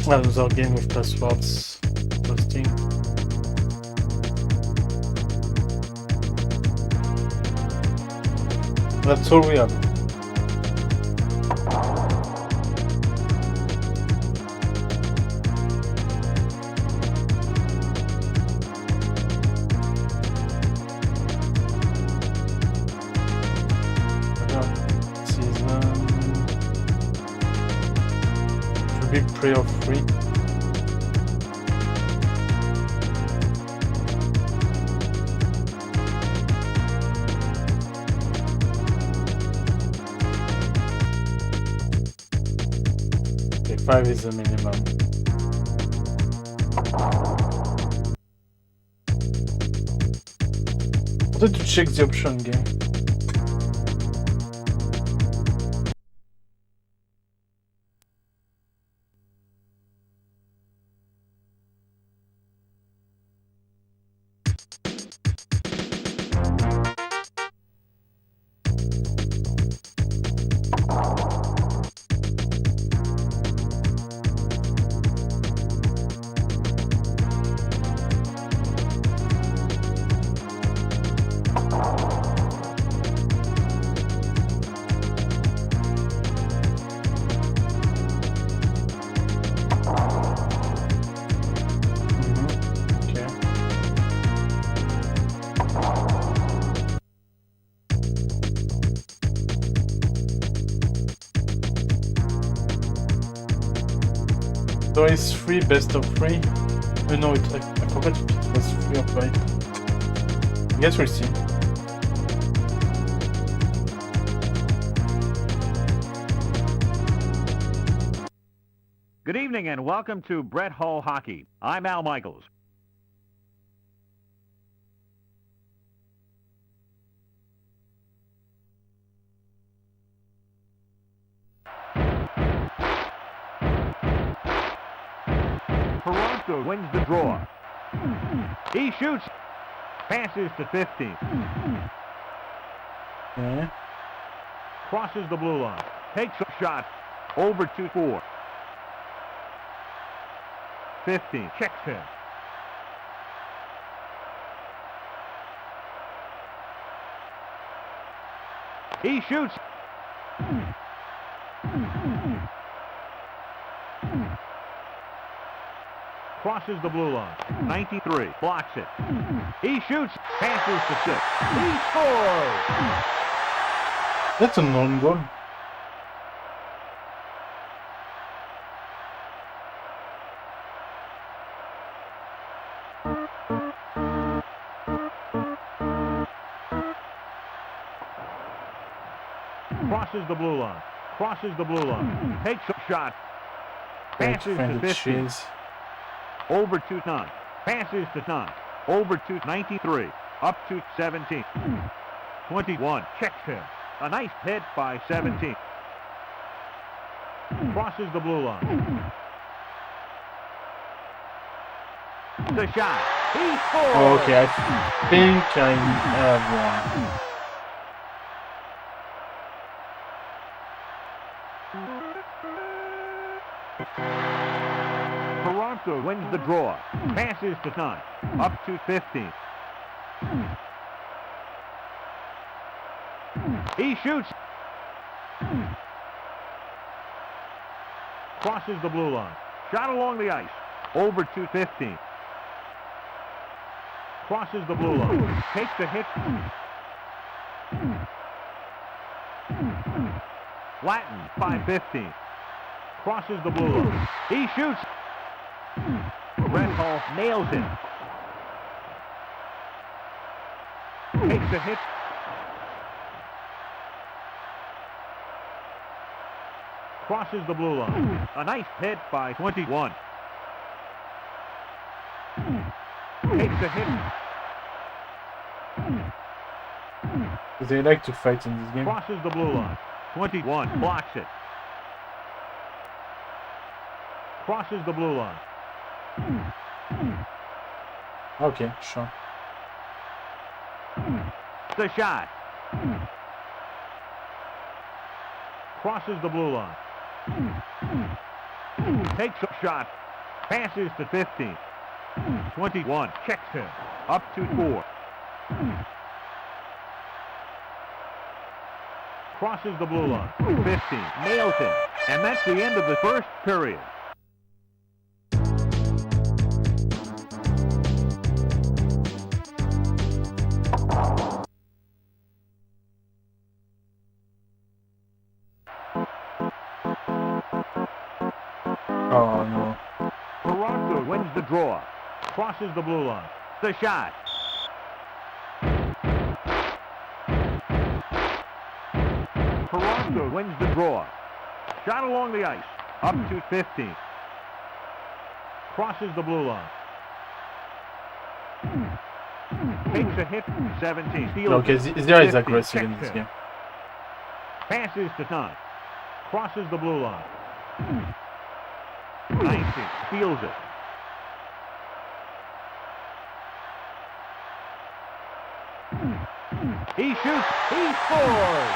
Another game with passwords. Interesting. That's all we have. Prayer free. Okay, 5 is the minimum. I wanted to check the option game. So it's 3 best of 3. No, I forgot if it was 3 or 5. I guess we'll see. Good evening and welcome to Brett Hull Hockey. I'm Al Michaels. Toronto wins the draw. He shoots. Passes to 15. Yeah. Crosses the blue line. Takes a shot. Over 2-4. 15. Checks him. He shoots. Crosses the blue line. 93. Blocks it. He shoots. Passes to 6. He scores! That's an own goal. Crosses the blue line. Crosses the blue line. Takes a shot. Passes to 15. Over 2-9. Passes to 9. Over to 93. Up to 17. 21. Checks him. A nice hit by 17. Crosses the blue line. The shot. He scores! Okay, I think I have one. Toronto wins the draw. Passes to 9. Up to 15. He shoots. Crosses the blue line. Shot along the ice. Over to 15. Crosses the blue line. Takes the hit. Latin, 5-15. Crosses the blue line. He shoots. Brett Hull nails it. Takes a hit. Crosses the blue line. A nice hit by 21. Takes a hit. They like to fight in this game. Crosses the blue line. 21. Blocks it. Crosses the blue line. Okay, sure. The shot. Crosses the blue line. Takes a shot. Passes to 15. 21. Checks him. Up to 4. Crosses the blue line. 15. Nails him. And that's the end of the first period. Oh no. Toronto wins the draw. Crosses the blue line. The shot. Toronto wins the draw. Shot along the ice. Up to 15. Crosses the blue line. Takes a hit. 17. Steals. Okay, Zira is aggressive in this game. Passes to 9. Crosses the blue line. 19. Steals it. He shoots. He scores.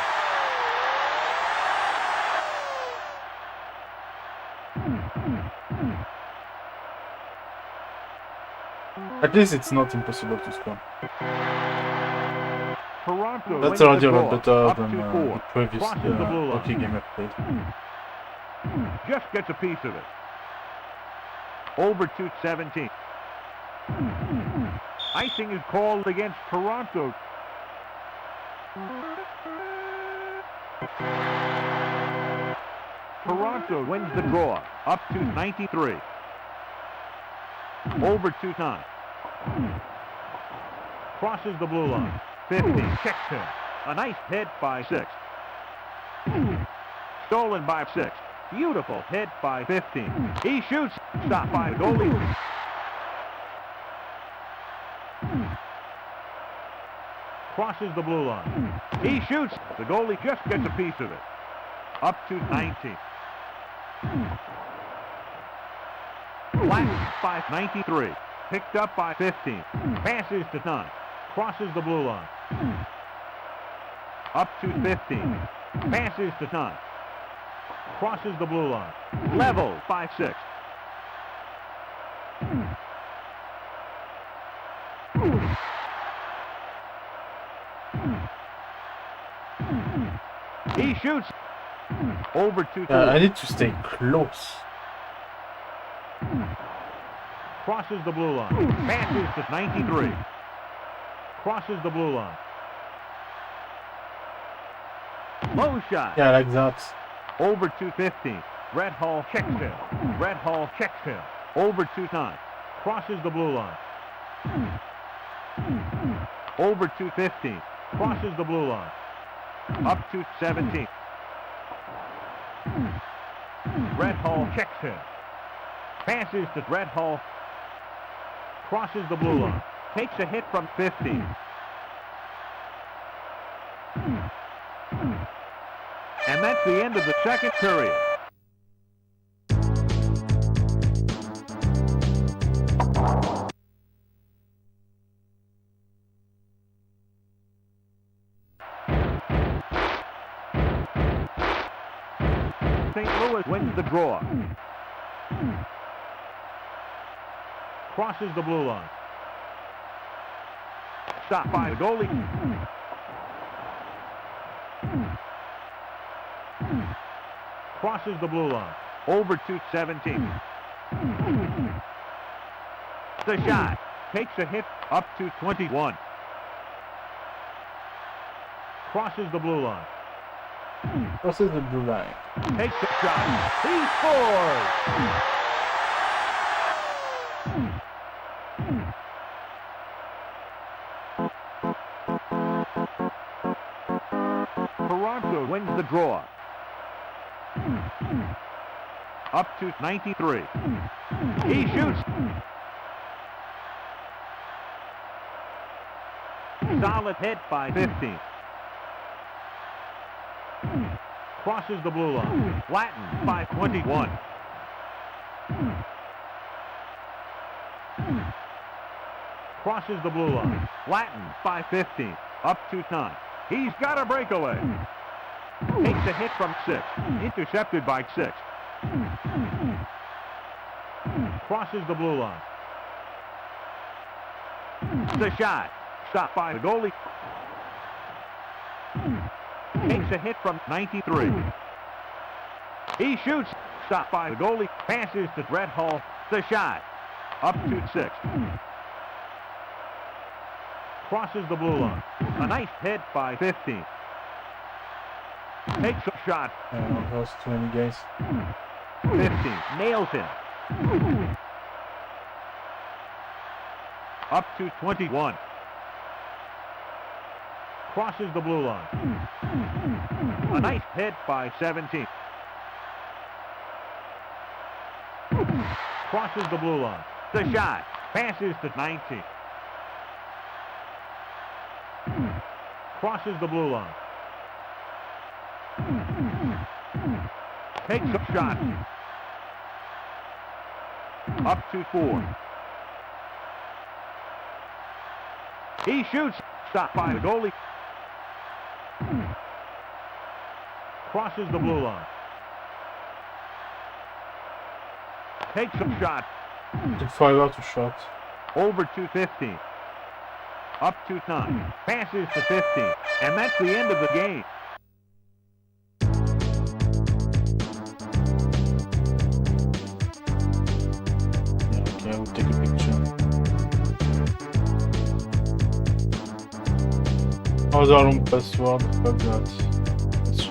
At least it's not impossible to score. Toronto That's wins already the a lot draw. better Up than to 4. the previous Crosses the blue line. hockey game I played. Just gets a piece of it. Over to 17. Icing is called against Toronto. Toronto wins the draw. Up to 93. Over to 9. Crosses the blue line. 15. Checks him. A nice hit by 6. Stolen by 6. Beautiful hit by 15. He shoots. Stopped by the goalie. Crosses the blue line. He shoots. The goalie just gets a piece of it. Up to 19. Flattened by 93. Picked up by 15. Passes to 9. Crosses the blue line. Up to 15. Passes to 9. Crosses the blue line. Level by 6. He shoots. Over to 2. I need to stay close. Crosses the blue line. Passes to 93. Crosses the blue line. Low shot. Yeah, like that. Over to 15. Red Hall checks him. Red Hall checks him. Over to 9. Crosses the blue line. Over to 15. Crosses the blue line. Up to 17. Red Hall checks him. Passes to Red Hall. Crosses the blue line. Takes a hit from 15. And that's the end of the second period. St. Louis wins the draw. Crosses the blue line. Stopped by the goalie. Crosses the blue line. Over to 17. The shot. Takes a hit up to 21. Crosses the blue line. Crosses the blue line. Takes the shot. He scores! Toronto wins the draw. Up to 93. He shoots. Solid hit by 15. Crosses the blue line. Flattened by 21. Crosses the blue line. Flattened by 15. Up to 9. He's got a breakaway. Takes a hit from 6. Intercepted by 6. Crosses the blue line. The shot. Stopped by the goalie. Takes a hit from 93. He shoots. Stopped by the goalie. Passes to Brett Hull. The shot. Up to 6. Crosses the blue line. A nice hit by 15. Takes a shot. Those 20 guys. 15. Nails him. Up to 21. Crosses the blue line. A nice hit by 17. Crosses the blue line. The shot. Passes to 19. Crosses the blue line. Takes a shot. Up to 4. He shoots. Stopped by the goalie. Crosses the blue line. Takes a shot. Took 5 out of shot. Over to 15. Up to 9. Passes to 15. And that's the end of the game. Yeah, okay, I will take a picture. How's our own password? Forgot. Let's see.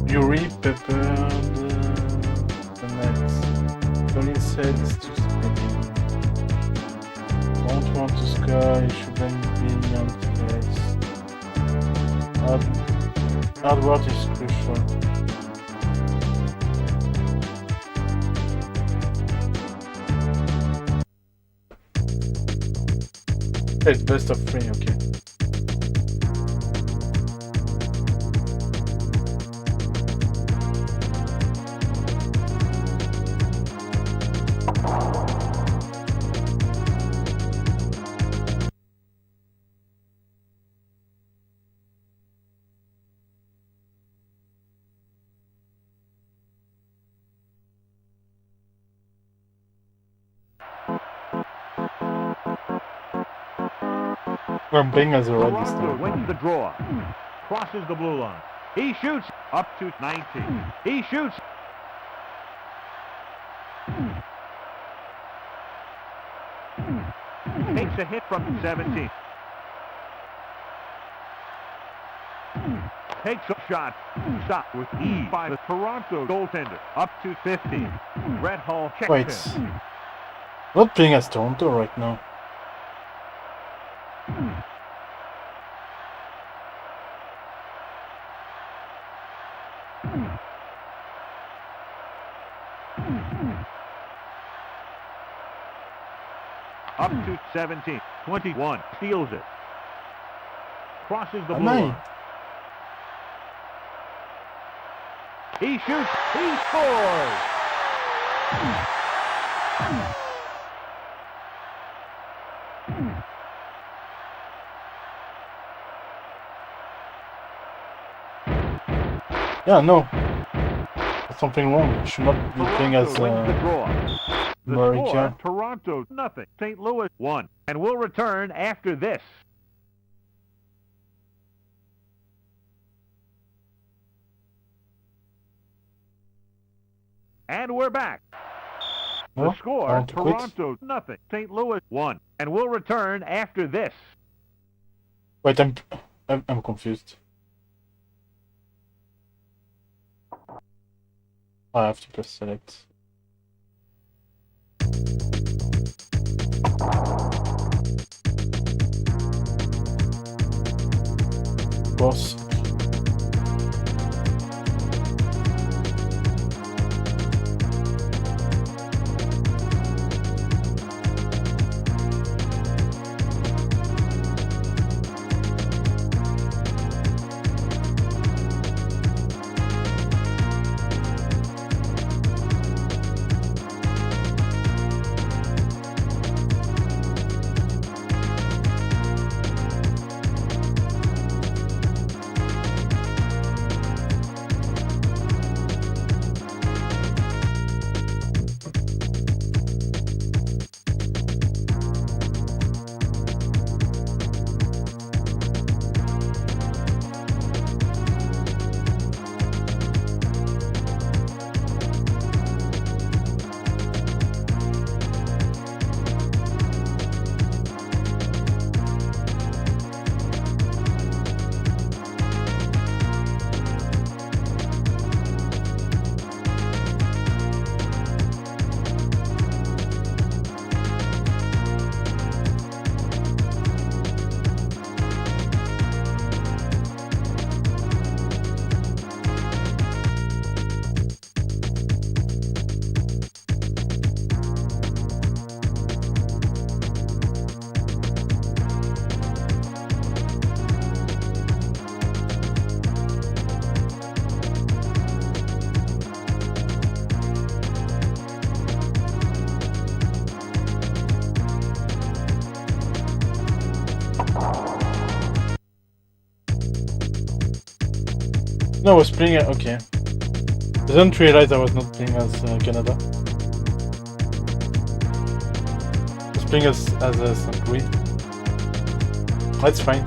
Yuri prepared the next. Colin said it's too spinning. Don't want to sky, you shouldn't be on the case. Hard work is crucial. It's best of 3, okay. I'm playing as a red this Toronto time. wins the draw. Crosses the blue line. He shoots up to 19. He shoots. Takes a hit from 17. Takes a shot. Stopped with ease by the Toronto goaltender. Up to 15. Brett Hull checks Wait. him. Not playing as Toronto right now. Up to 17. 21. Steals it. Crosses the blue Am I? line. He shoots. He scores. Yeah, no. There's something wrong. You should not be playing as Toronto wins the draw. The America. score, Toronto nothing. St. Louis 1. And we'll return after this. And we're back. The No? I score, want to quit. Toronto nothing. St. Louis 1. And we'll return after this. Wait, I'm confused. I have to press select. Boss. No, I was playing. Okay. I didn't realize I was not playing as Canada. I was playing as St. Louis. That's fine.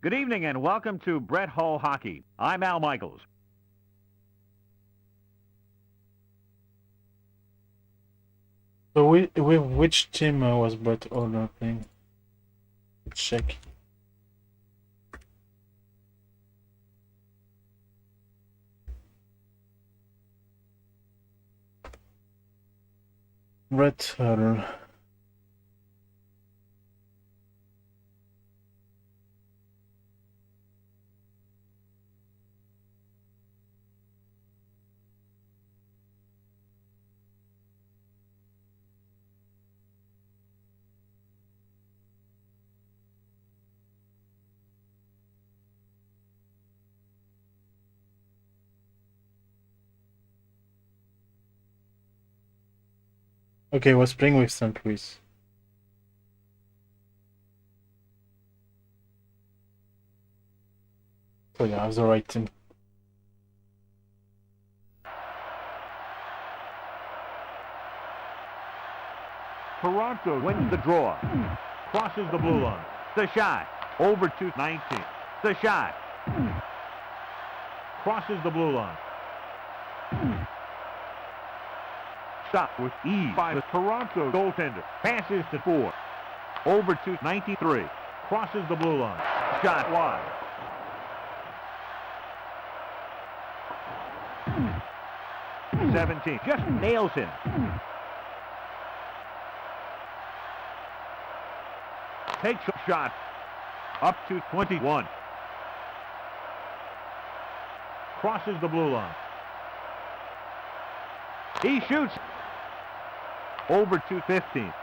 Good evening and welcome to Brett Hull Hockey. I'm Al Michaels. So which team was Brett Hull playing? Let's check. Brett Hull. Okay, I was playing with St. Louis. So yeah, I have the right team. Toronto wins the draw. Crosses the blue line. The shot. Over to 19. The shot. Crosses the blue line. Shot with ease by the Toronto goaltender. Passes to 4. Over to 93. Crosses the blue line. Shot wide. .17. Just nails him. Takes a shot. Up to 21. Crosses the blue line. He shoots. Over to 15.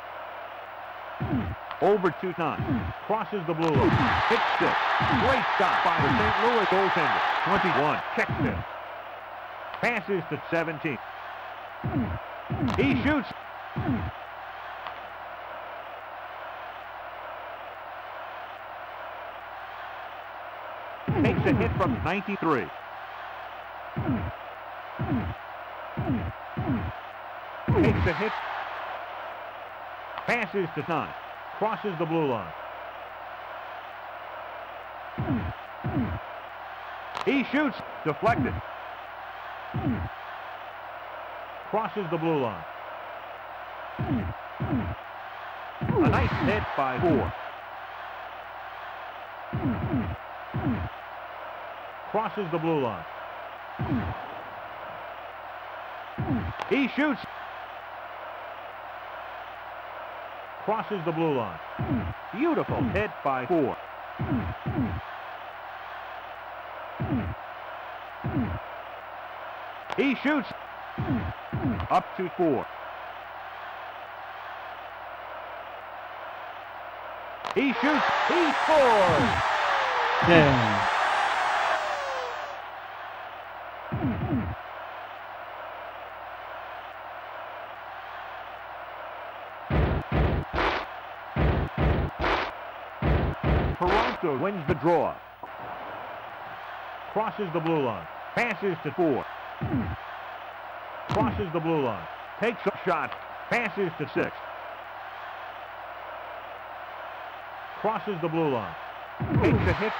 Over to 9. Crosses the blue line. Hits it. Great shot by the St. Louis goaltender. 21. Checks it. Passes to 17. He shoots. Takes a hit from 93. Takes a hit. Passes to 9. Crosses the blue line. He shoots. Deflected. Crosses the blue line. A nice hit by 4. Crosses the blue line. He shoots. Crosses the blue line. Beautiful hit by 4. He shoots. Up to 4. He shoots. He scores. Yeah. Toronto wins the draw. Crosses the blue line. Passes to 4. Crosses the blue line. Takes a shot. Passes to 6. Crosses the blue line. Takes a hit.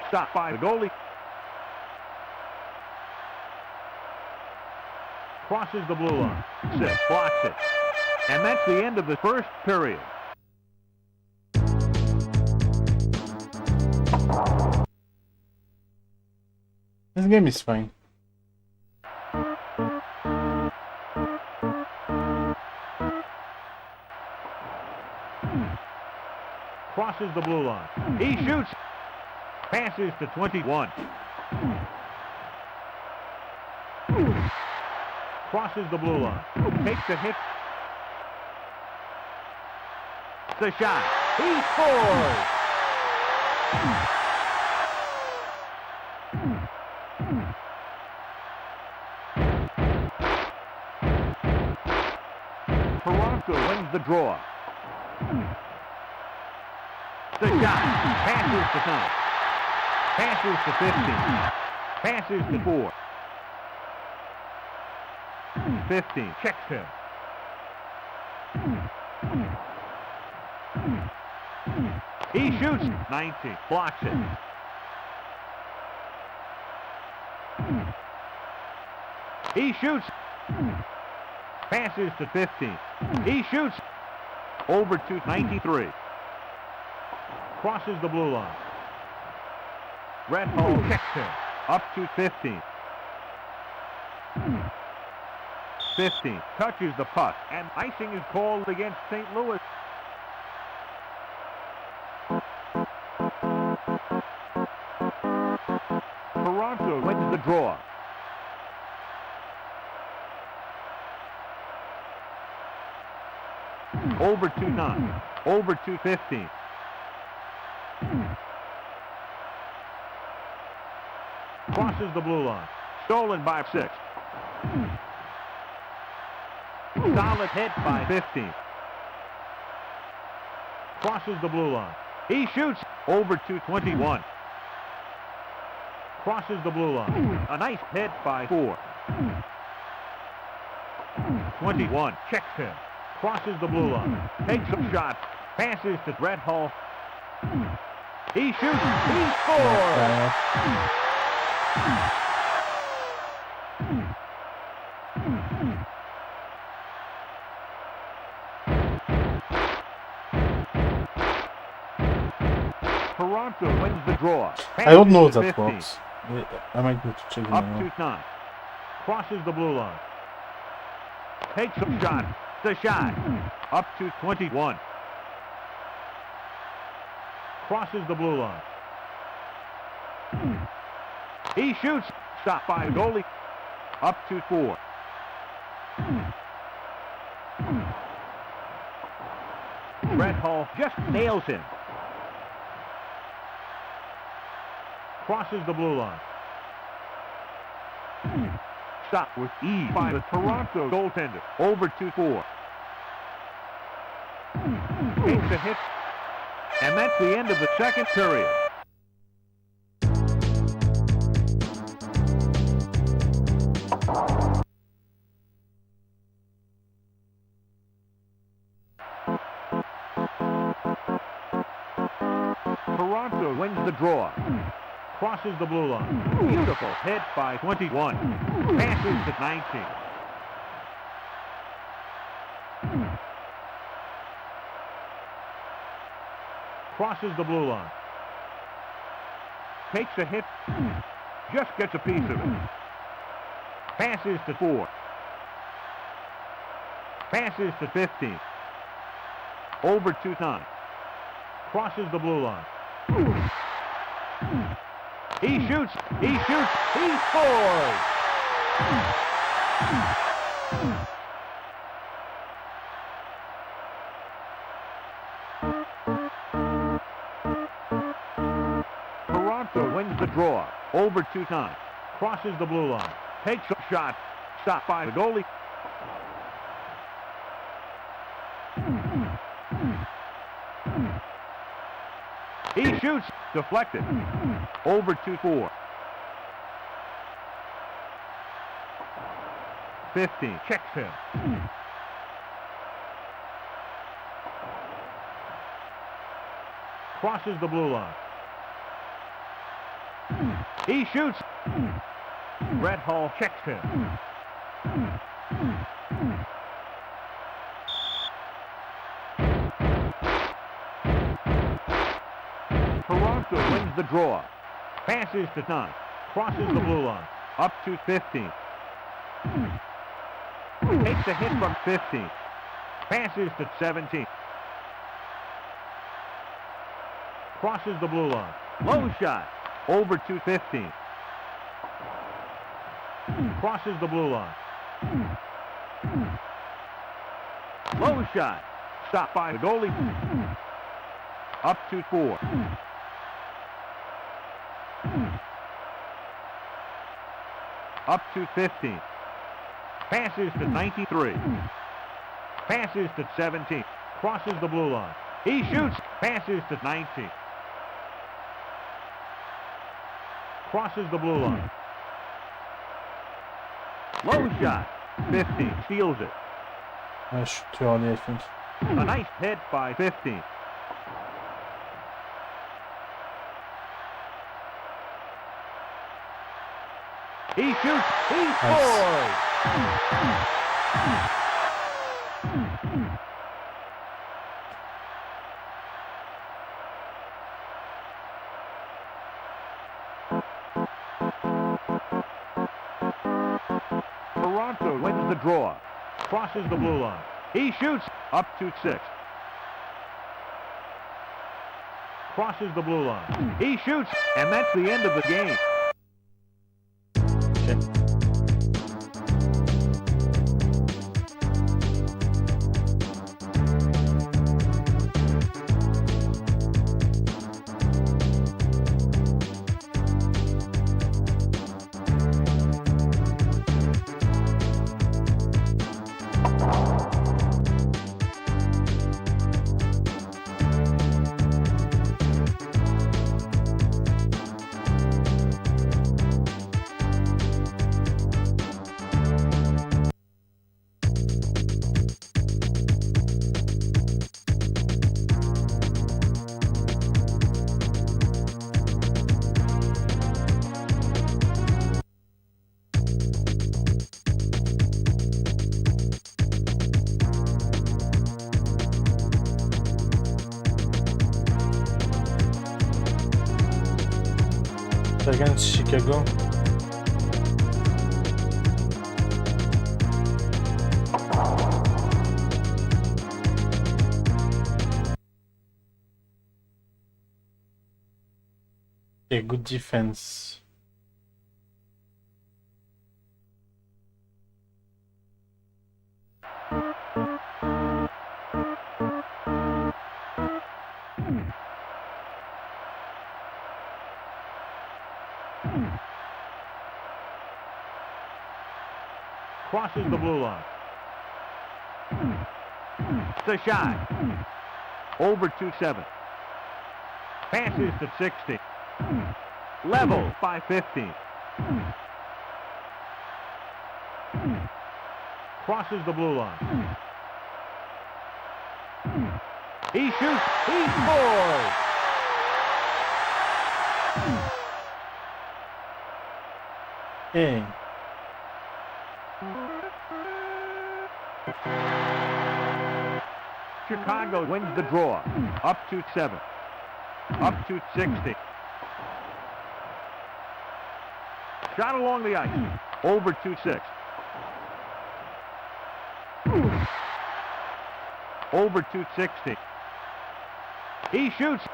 Stopped by the goalie. Crosses the blue line. 6. Blocks it. And that's the end of the first period. This game is fine. Crosses the blue line. He shoots. Passes to 21. Crosses the blue line. Takes a hit. The shot. He scores. Toronto wins the draw. The shot. Passes to 9. Passes to 15. Passes to 4. 15. Checks him. He shoots. 19. Blocks it. He shoots. Passes to 15. He shoots. Over to 93. Crosses the blue line. Red Hall checks him. Up to 15. 15. Touches the puck. And icing is called against St. Louis. Toronto wins the draw. Over to 9. Over to 15. Crosses the blue line. Stolen by 6. Solid hit by 15. Crosses the blue line. He shoots. Over to 21. Crosses the blue line. A nice hit by 4. 21. Checks him. Crosses the blue line. Takes a shot. Passes to Red Hall. He shoots. He scores. Toronto wins the draw. I don't know Passes that to 15. works. I might need to check it Up out. to 9. Crosses the blue line. Takes a shot. The shot. Up to 21. Crosses the blue line. He shoots. Stopped by the goalie. Up to 4. Red Hall just nails him. Crosses the blue line. Stopped with ease by the Toronto goaltender. Over to 4. Takes a hit. And that's the end of the second period. Toronto wins the draw. Crosses the blue line. Beautiful hit by 21. Passes to 19. Crosses the blue line. Takes a hit. Just gets a piece of it. Passes to 4. Passes to 15. Over to 9. Crosses the blue line. He shoots. He shoots. He scores. Toronto wins the draw. Over to 9. Crosses the blue line. Takes a shot. Stopped by the goalie. He shoots. Deflected. Over to 4. 15. Checks him. Crosses the blue line. He shoots. Red Hall checks him. Toronto wins the draw. Passes to 9. Crosses the blue line. Up to 15. Takes a hit from 15. Passes to 17. Crosses the blue line. Low shot. Over to 15. Crosses the blue line. Low shot. Stopped by the goalie. Up to 4. Up to 15. Passes to 93. Passes to 17. Crosses the blue line. He shoots. Passes to 19. Crosses the blue line. Low shot. 15. Steals it. I shoot too early, I think. A nice hit by 15. He shoots. He scores. Toronto wins the draw. Crosses the blue line. He shoots. Up to 6. Crosses the blue line. He shoots. And that's the end of the game. Against Chicago. Okay, good defense. Crosses the blue line. It's a shot. Over 2-7. Passes to 60. Level by 15. Crosses the blue line. He shoots. He scores. Hey. Chicago wins the draw. Up to 7. Up to 60. Shot along the ice. Over 2-6. Over 260. He shoots.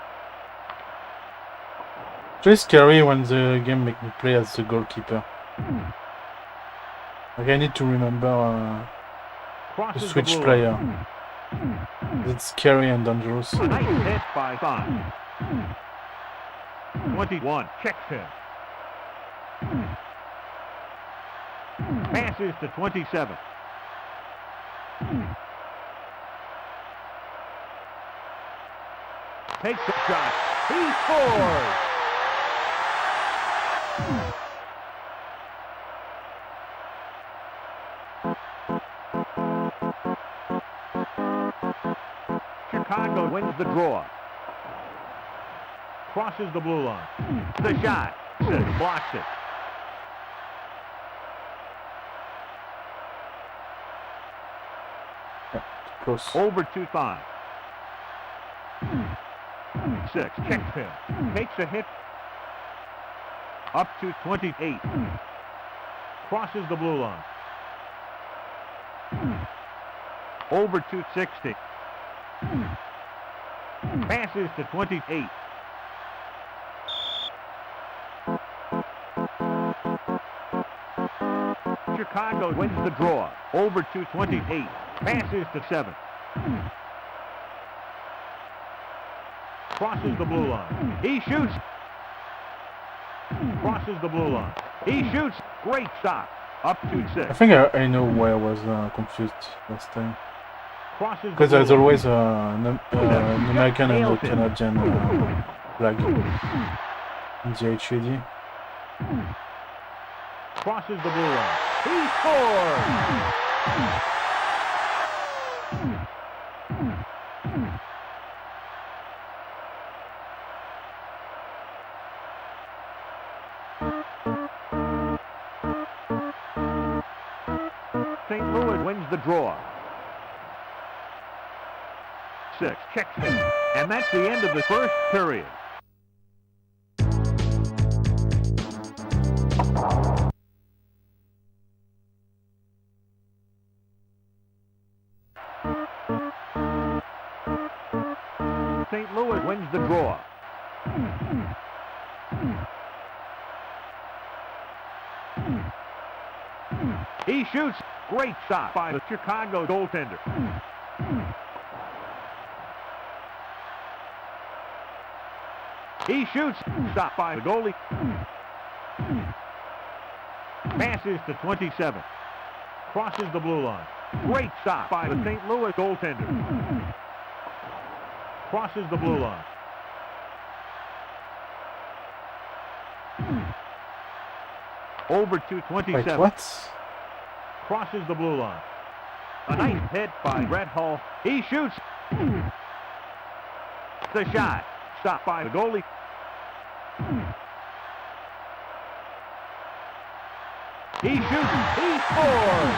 It's scary when the game make me play as the goalkeeper. Like I need to remember to switch player. It's scary and dangerous. A nice hit by 5. 21. Checks him. Passes to 27. Takes the shot. He scores! Chicago wins the draw. Crosses the blue line. The shot. Blocks it. Close. Over 2-5. 6. Checks him. Takes a hit. Up to 28. Crosses the blue line. Over 260. Passes to 28. Chicago wins the draw. Over 228. Passes to 7. Crosses the blue line. He shoots. Crosses the blue line. He shoots. Great shot. Up to 6. I think I know why I was confused last time. Crosses Because the there's blue line. always an American and a Canadian flag in the HUD. Crosses the blue line. He scores! St. Louis wins the draw. 6 checks him. And that's the end of the first period. St. Louis wins the draw. He shoots. Great shot by the Chicago goaltender. He shoots. Shot by the goalie. Passes to 27. Crosses the blue line. Great shot by the St. Louis goaltender. Crosses the blue line. Over to 27. Wait, what? Crosses the blue line. A nice hit by Brett Hull. He shoots. The shot. Stopped by the goalie. He shoots. He scores.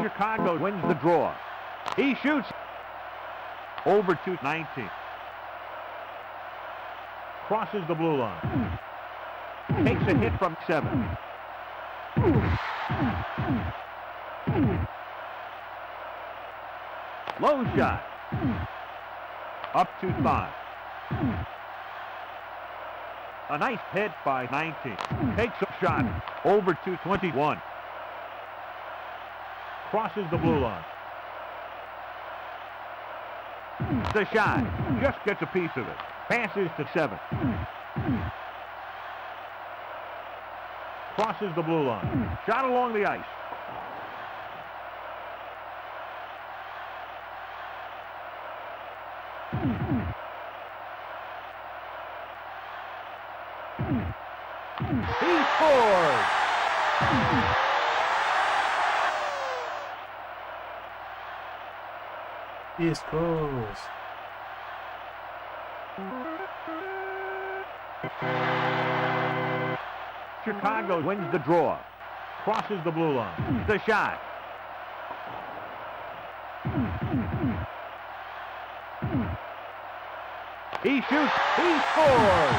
Chicago wins the draw. He shoots. Over to 19. Crosses the blue line. Takes a hit from 7. Low shot. Up to 5. A nice hit by 19. Takes a shot. Over to 21. Crosses the blue line. The shot. Just gets a piece of it. Passes to 7. Crosses the blue line. Shot along the ice. He scores! He scores. Chicago wins the draw. Crosses the blue line. The shot. He shoots. He scores.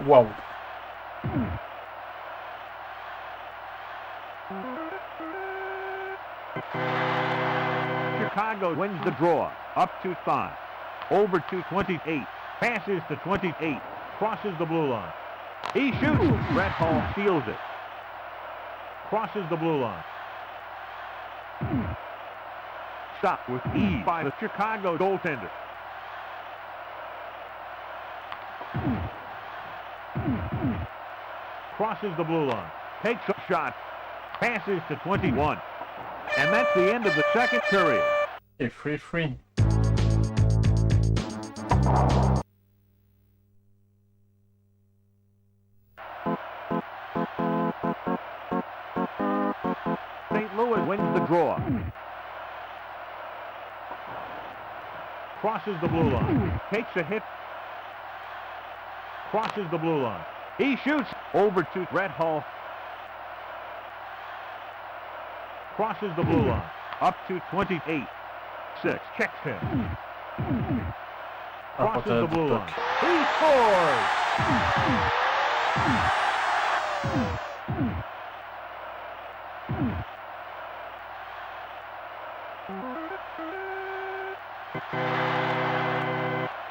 Wow. Chicago wins the draw. Up to 5. Over to 28. Passes to 28. Crosses the blue line. He shoots. Brett Hull steals it. Crosses the blue line. Shot with ease by the Chicago goaltender. Crosses the blue line. Takes a shot. Passes to 21. And that's the end of the second period. A 3-3. St. Louis wins the draw. Crosses the blue line. Takes a hit. Crosses the blue line. He shoots. Over to Brett Hull. Crosses the blue line. Up to 28. 6. Checks him. Crosses the blue line. He scores!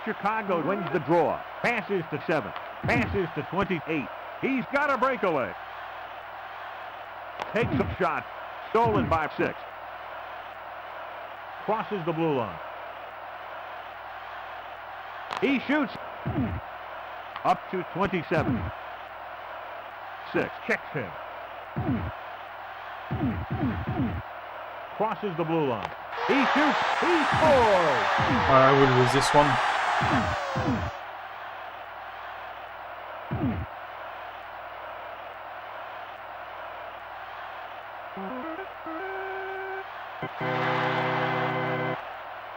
Chicago wins the draw. Passes to 7. Passes to 28. He's got a breakaway. Takes a shot. Stolen by 6. Crosses the blue line. He shoots. Up to 27. 6. Checks him. Crosses the blue line. He shoots. He scores. I will lose this one.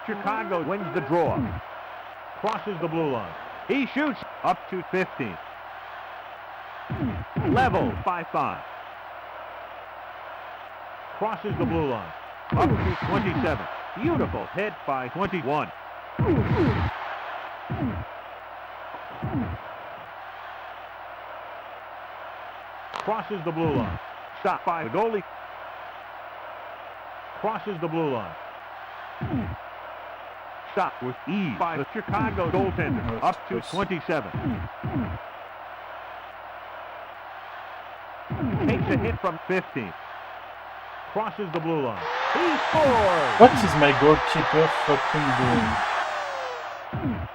Chicago wins the draw. Crosses the blue line. He shoots up to 15. Level 5-5. Crosses the blue line. Up to 27. Beautiful hit by 21. Crosses the blue line. Shot by the goalie. Crosses the blue line. Shot with ease by the Chicago goaltender. Up to 27. Takes a hit from 15. Crosses the blue line. He scores! What is my goalkeeper fucking doing?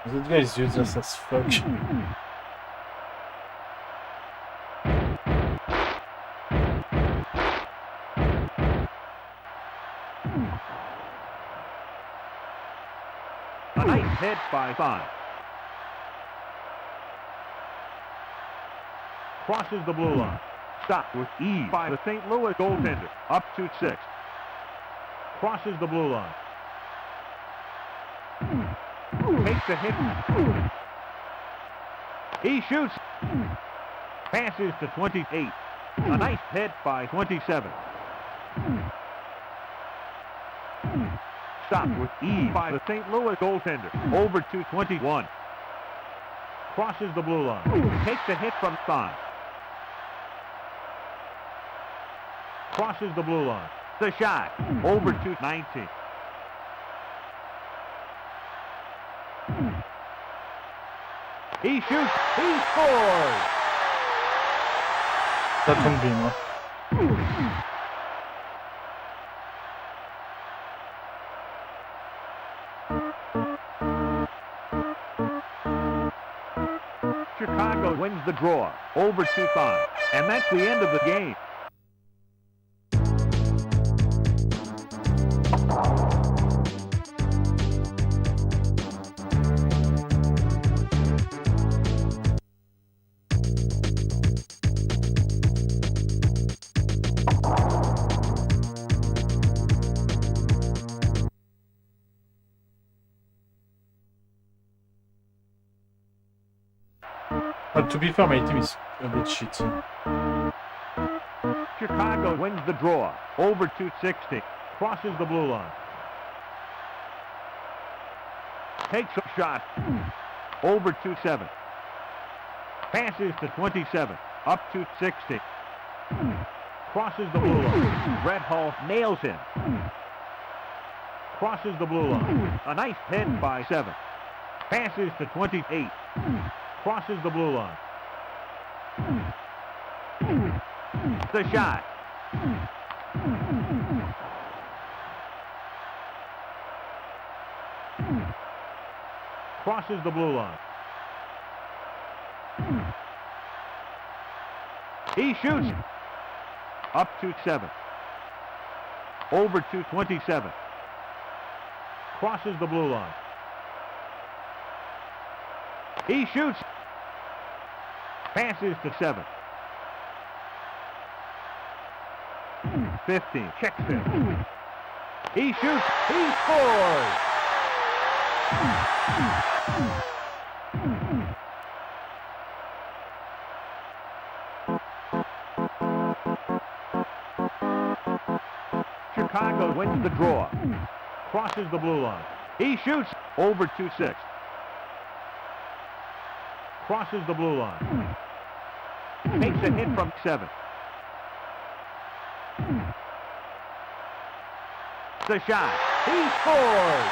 That guy is useless as fuck. A nice hit by 5. Crosses the blue line. Shot with ease by the St. Louis goaltender. Up to 6. Crosses the blue line. Takes a hit. He shoots. Passes to 28. A nice hit by 27. Shot with ease by the St. Louis goaltender. Over to 21. Crosses the blue line. Takes a hit from 5. Crosses the blue line. The shot. Over to 19. He shoots. He scores. That can be enough. Chicago wins the draw. Over 2-5. And that's the end of the game. But to be fair, my team is a bit shitty. Chicago wins the draw. Over 260. Crosses the blue line. Takes a shot. Over 2-7. Passes to 27. Up to 60. Crosses the blue line. Red Hall nails him. Crosses the blue line. A nice hit by 7. Passes to 28. Crosses the blue line. The shot. Crosses the blue line. He shoots. Up to 7. Over to 27. Crosses the blue line. He shoots. Passes to 7. 15. Checks him. He shoots. He scores. Chicago wins the draw. Crosses the blue line. He shoots. Over 2-6. Crosses the blue line. Takes a hit from 7. The shot. He scores.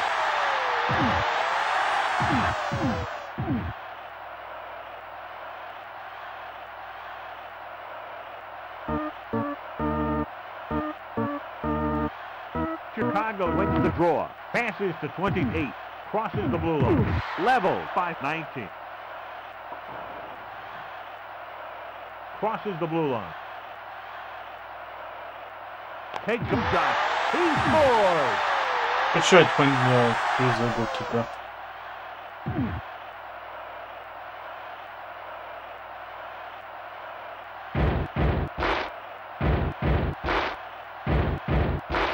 Chicago wins the draw. Passes to 28. Crosses the blue line. Level by 19. Crosses the blue line. Takes some shot. He scores! Pretty sure it went through the goalkeeper.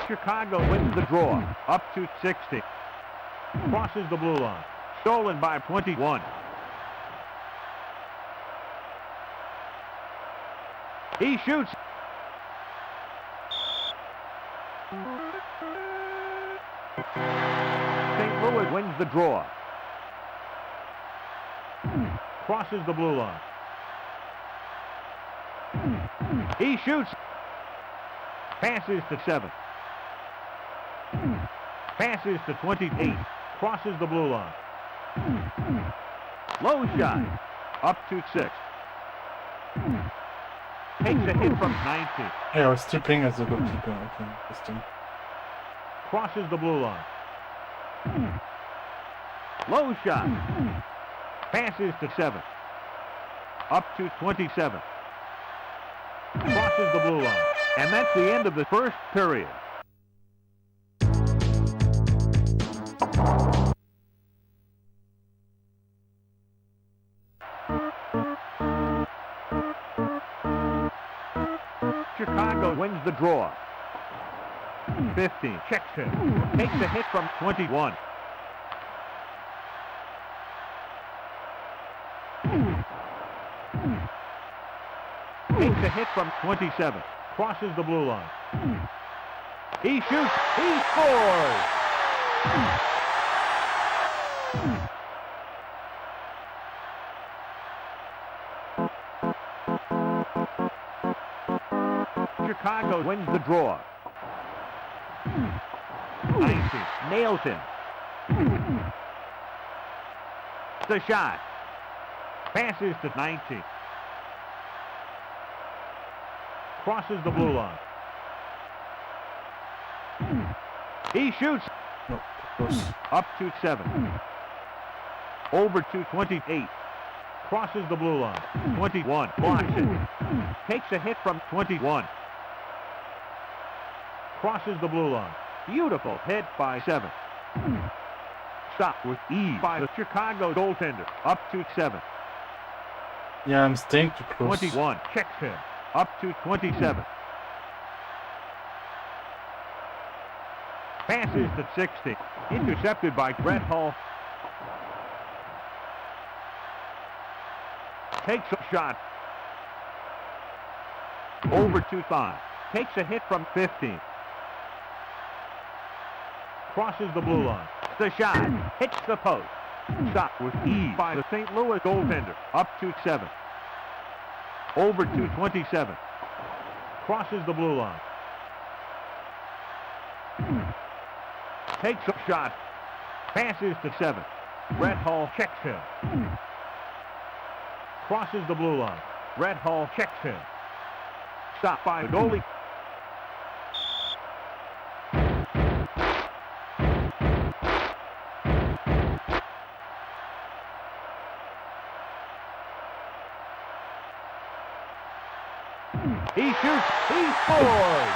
Chicago wins the draw, up to 60. Crosses the blue line. Stolen by 21. He shoots. St. Louis wins the draw. Crosses the blue line. He shoots. Passes to 7. Passes to 28. Crosses the blue line. Low shot. Up to 6. Takes a hit from 90. Yeah, I was still playing as a goalkeeper, I think, this team. Crosses the blue line. Low shot. Passes to 7. Up to 27. Crosses the blue line. And that's the end of the first period. Chicago wins the draw. 50. Checks him. Takes a hit from 21. Takes a hit from 27. Crosses the blue line. He shoots. He scores! Chicago wins the draw. 90. Nails him. The shot. Passes to 90. Crosses the blue line. He shoots. No, close. Up to 7. Over to 28. Crosses the blue line. 21. Blocks it. Takes a hit from 21. Crosses the blue line. Beautiful hit by 7. Stop with ease by the Chicago goaltender. Up to 7. Yeah, I'm staying too close. 21. Checks him. Up to 27. Passes to 60. Intercepted by Brett Hull. Takes a shot. Over to 5. Takes a hit from 15. Crosses the blue line. The shot. Hits the post. Shot with ease by the St. Louis goaltender. Up to 7. Over to 27. Crosses the blue line. Takes a shot. Passes to 7. Brett Hull checks him. Crosses the blue line. Brett Hull checks him. Stopped by the goalie. He shoots. He scores.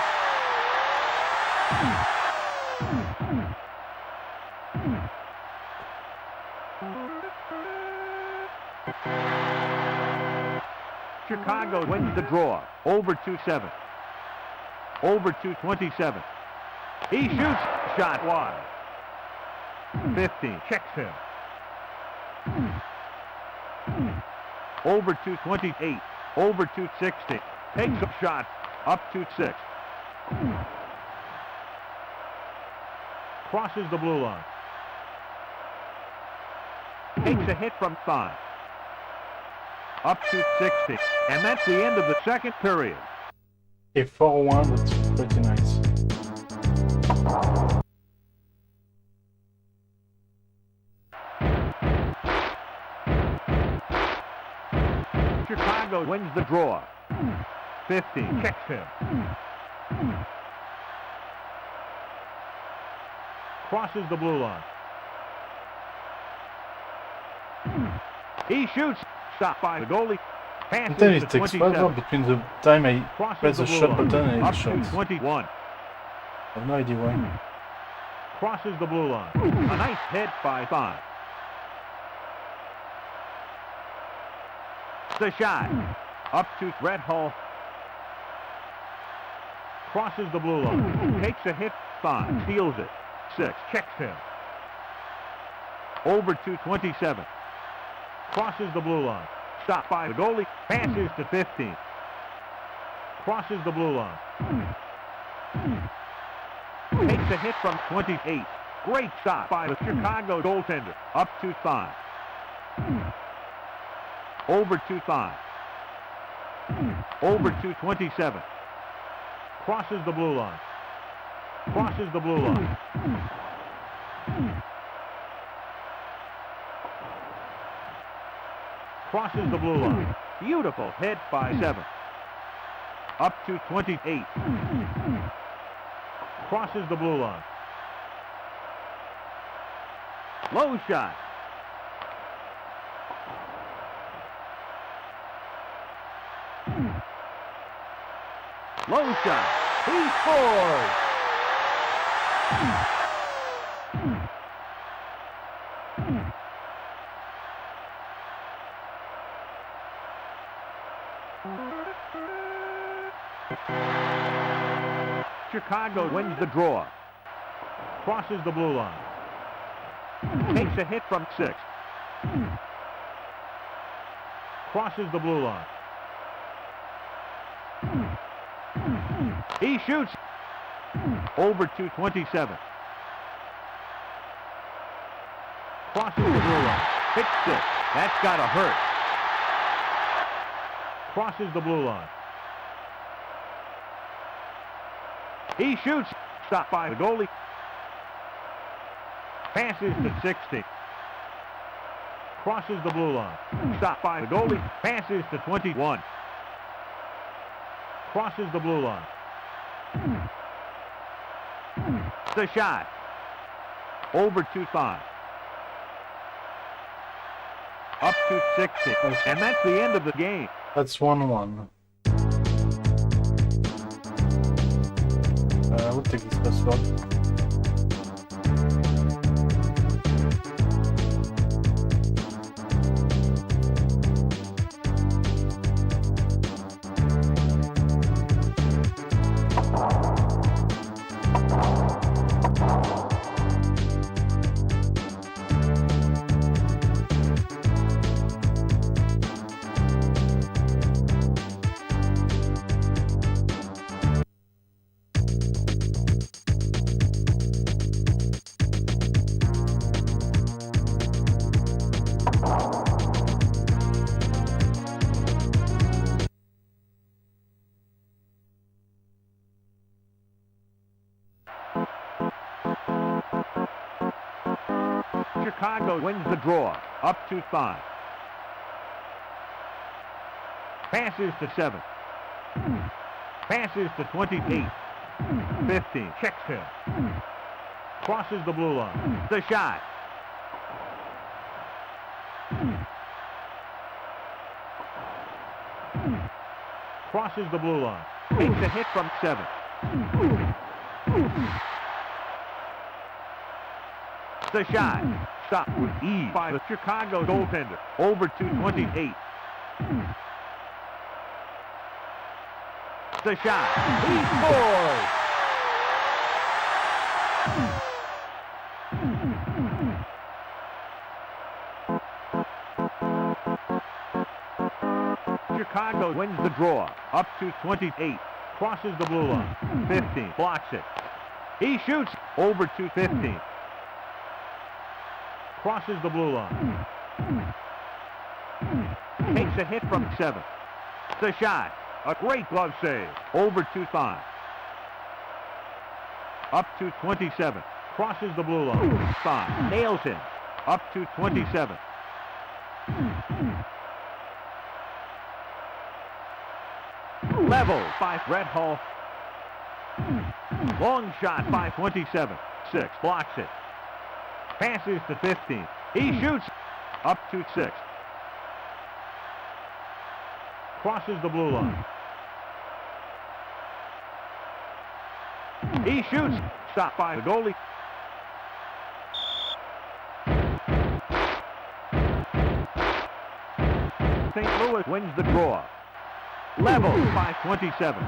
Chicago wins the draw. Over to 7. Over to 27. He shoots. Shot wide. 50. Checks him. Over to 28. Over to 60. Takes a shot. Up to 6. Crosses the blue line. Takes a hit from 5. Up to 60. And that's the end of the second period. Okay, 4-1, that's pretty nice. Chicago wins the draw. 50. Checks him. Crosses the blue line. He shoots. Stopped by the goalie. And Passes then to it takes forever 27. between the time I Crosses press the blue shot line. button and Up it to shoots. 21. I have no idea why. Crosses the blue line. A nice hit by 5. The shot. Up to Red Hull. Crosses the blue line. Takes a hit. 5. Steals it. 6. Checks him. Over to 27. Crosses the blue line. Stopped by the goalie. Passes to 15. Crosses the blue line. Takes a hit from 28. Great shot by the Chicago goaltender. Up to 5. Over to 5. Over to 27. Crosses the blue line. Crosses the blue line. Crosses the blue line. Beautiful hit by 7. Up to 28. Crosses the blue line. Low shot. Low shot. He scores! Chicago wins the draw. Crosses the blue line. Takes a hit from 6. Crosses the blue line. He shoots. Over to 27. Crosses the blue line. Hits 6. That's gotta hurt. Crosses the blue line. He shoots. Stopped by the goalie. Passes to 60. Crosses the blue line. Stopped by the goalie. Passes to 21. Crosses the blue line. The shot. Over to 5. Up to 60. And that's the end of the game. That's 1-1. I would take this best one. Chicago wins the draw. Up to 5. Passes to 7. Passes to 28. 15. Checks him. Crosses the blue line. The shot. Crosses the blue line. Takes a hit from 7. The shot. Stopped with ease by the Chicago goaltender. Over to 28. The shot. He scores! Chicago wins the draw. Up to 28. Crosses the blue line. 15. Blocks it. He shoots. Over to 15. Crosses the blue line. Takes a hit from 7. The shot. A great glove save. Over to 5. Up to 27. Crosses the blue line. 5. Nails him. Up to 27. Level by Red Hull. Long shot by 27. 6. Blocks it. Passes to 15. He shoots. up to 6. Crosses the blue line. He shoots. Stopped by the goalie. St. Louis wins the draw. Level by 27.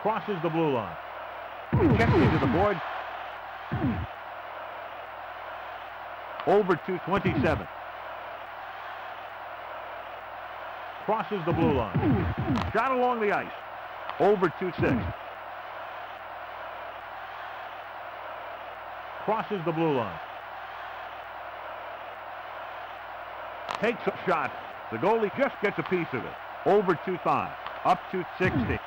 Crosses the blue line. Checks into the board. Over to 27. Crosses the blue line. Shot along the ice. Over to 6. Crosses the blue line. Takes a shot. The goalie just gets a piece of it. Over to 5. Up to 60.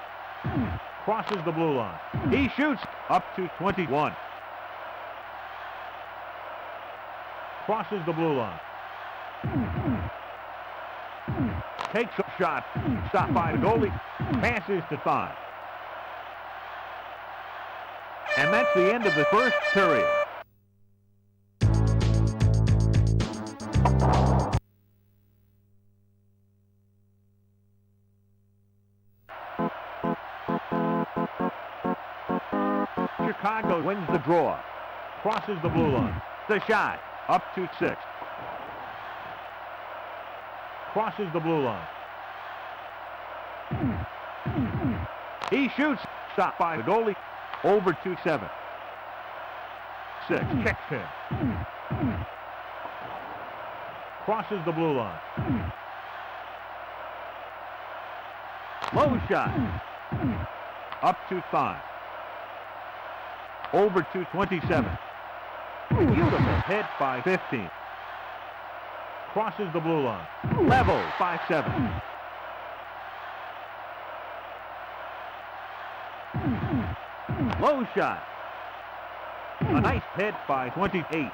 Crosses the blue line. He shoots. Up to 21. Crosses the blue line. Takes a shot. Stopped by the goalie. Passes to 5. And that's the end of the first period. Chicago wins the draw. Crosses the blue line. The shot. Up to 6. Crosses the blue line. He shoots. Stopped by the goalie. Over to 7. 6. Checks him. Crosses the blue line. Low shot. Up to 5. Over to 27. Beautiful hit by 15. Crosses the blue line. Level by 7. Low shot. A nice hit by 28.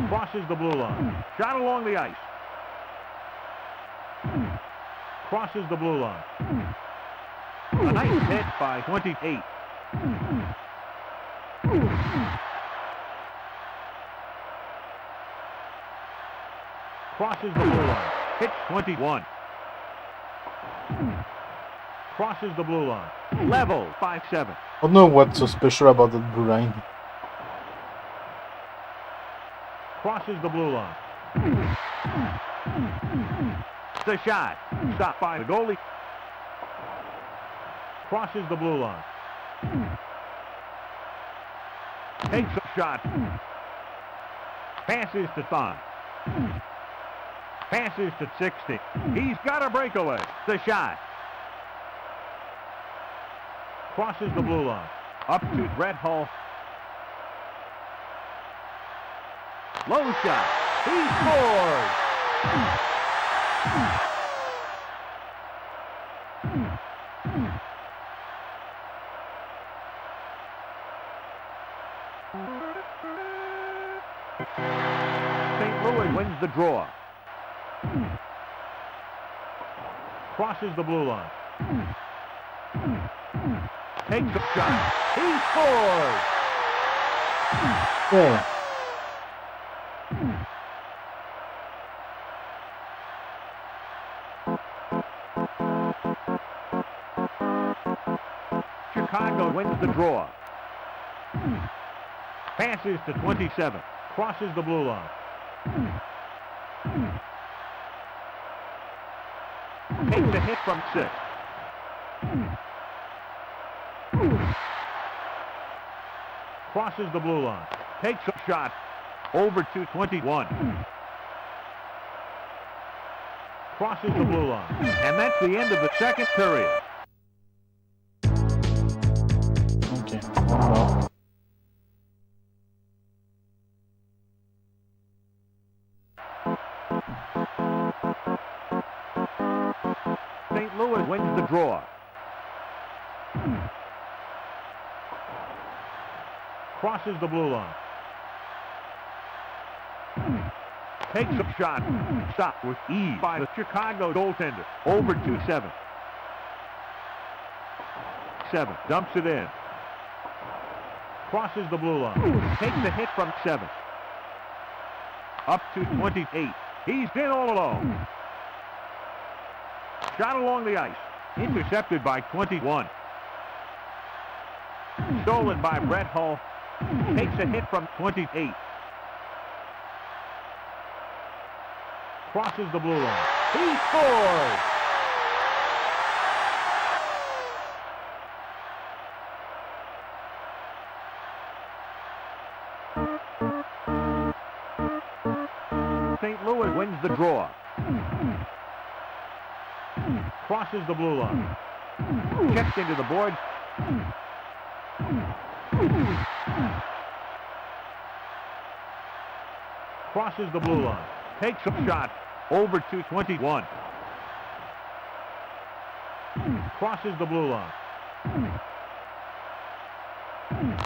Crosses the blue line. Shot along the ice. Crosses the blue line. A nice hit by 28. Crosses the blue line. Hits 21. Crosses the blue line. Level 5-7. I don't know what's so special about that blue line. Crosses the blue line. The shot. Stopped by the goalie. Crosses the blue line. Takes a shot. Passes to 5. Passes to 60. He's got a breakaway. The shot. Crosses the blue line. Up to Brett Hull. Low shot. He scores! St. Louis wins the draw. Crosses the blue line. Takes a shot. He scores! Yeah. Chicago wins the draw. Passes to 27. Crosses the blue line. Takes a hit from 6. Crosses the blue line. Takes a shot. Over to 21. Crosses the blue line. And that's the end of the second period. Okay, one more. St. Louis wins the draw. Crosses the blue line. Takes a shot. Stopped with ease by the Chicago goaltender. Over to 7. 7. Dumps it in. Crosses the blue line. Takes the hit from 7. Up to 28. He's in all alone. Shot along the ice. Intercepted by 21. Stolen by Brett Hull. Takes a hit from 28. Crosses the blue line. He scores! St. Louis wins the draw. Crosses the blue line. Checked into the boards. Crosses the blue line. Takes a shot. Over to 21. Crosses the blue line.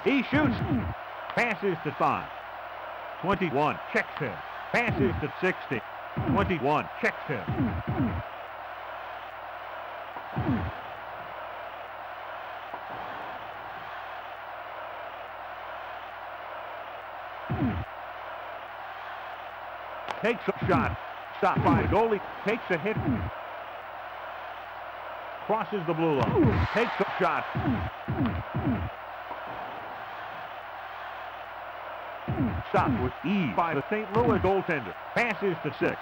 He shoots. Passes to 5. 21. Checks him. Passes to 60. 21. Checks him. Takes a shot. Stopped by the goalie. Takes a hit. Crosses the blue line. Takes a shot. Stopped with ease by the St. Louis goaltender. Passes to 6.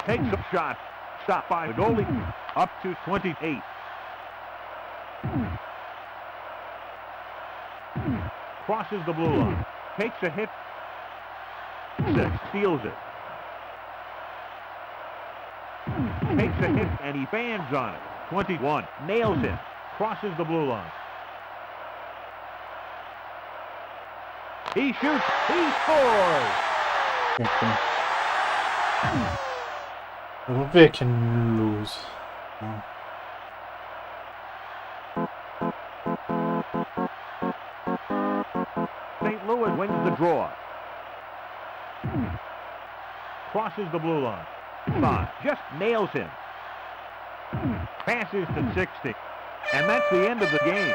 Takes a shot. Stopped by the goalie. Up to 28. Crosses the blue line. Takes a hit. 6. Steals it. Takes a hit and he bangs on it. 21. Nails it. Crosses the blue line. He shoots. He scores! I don't think I can lose. No. St. Louis wins the draw. Crosses the blue line. 5. Just nails him. Passes to 60. And that's the end of the game.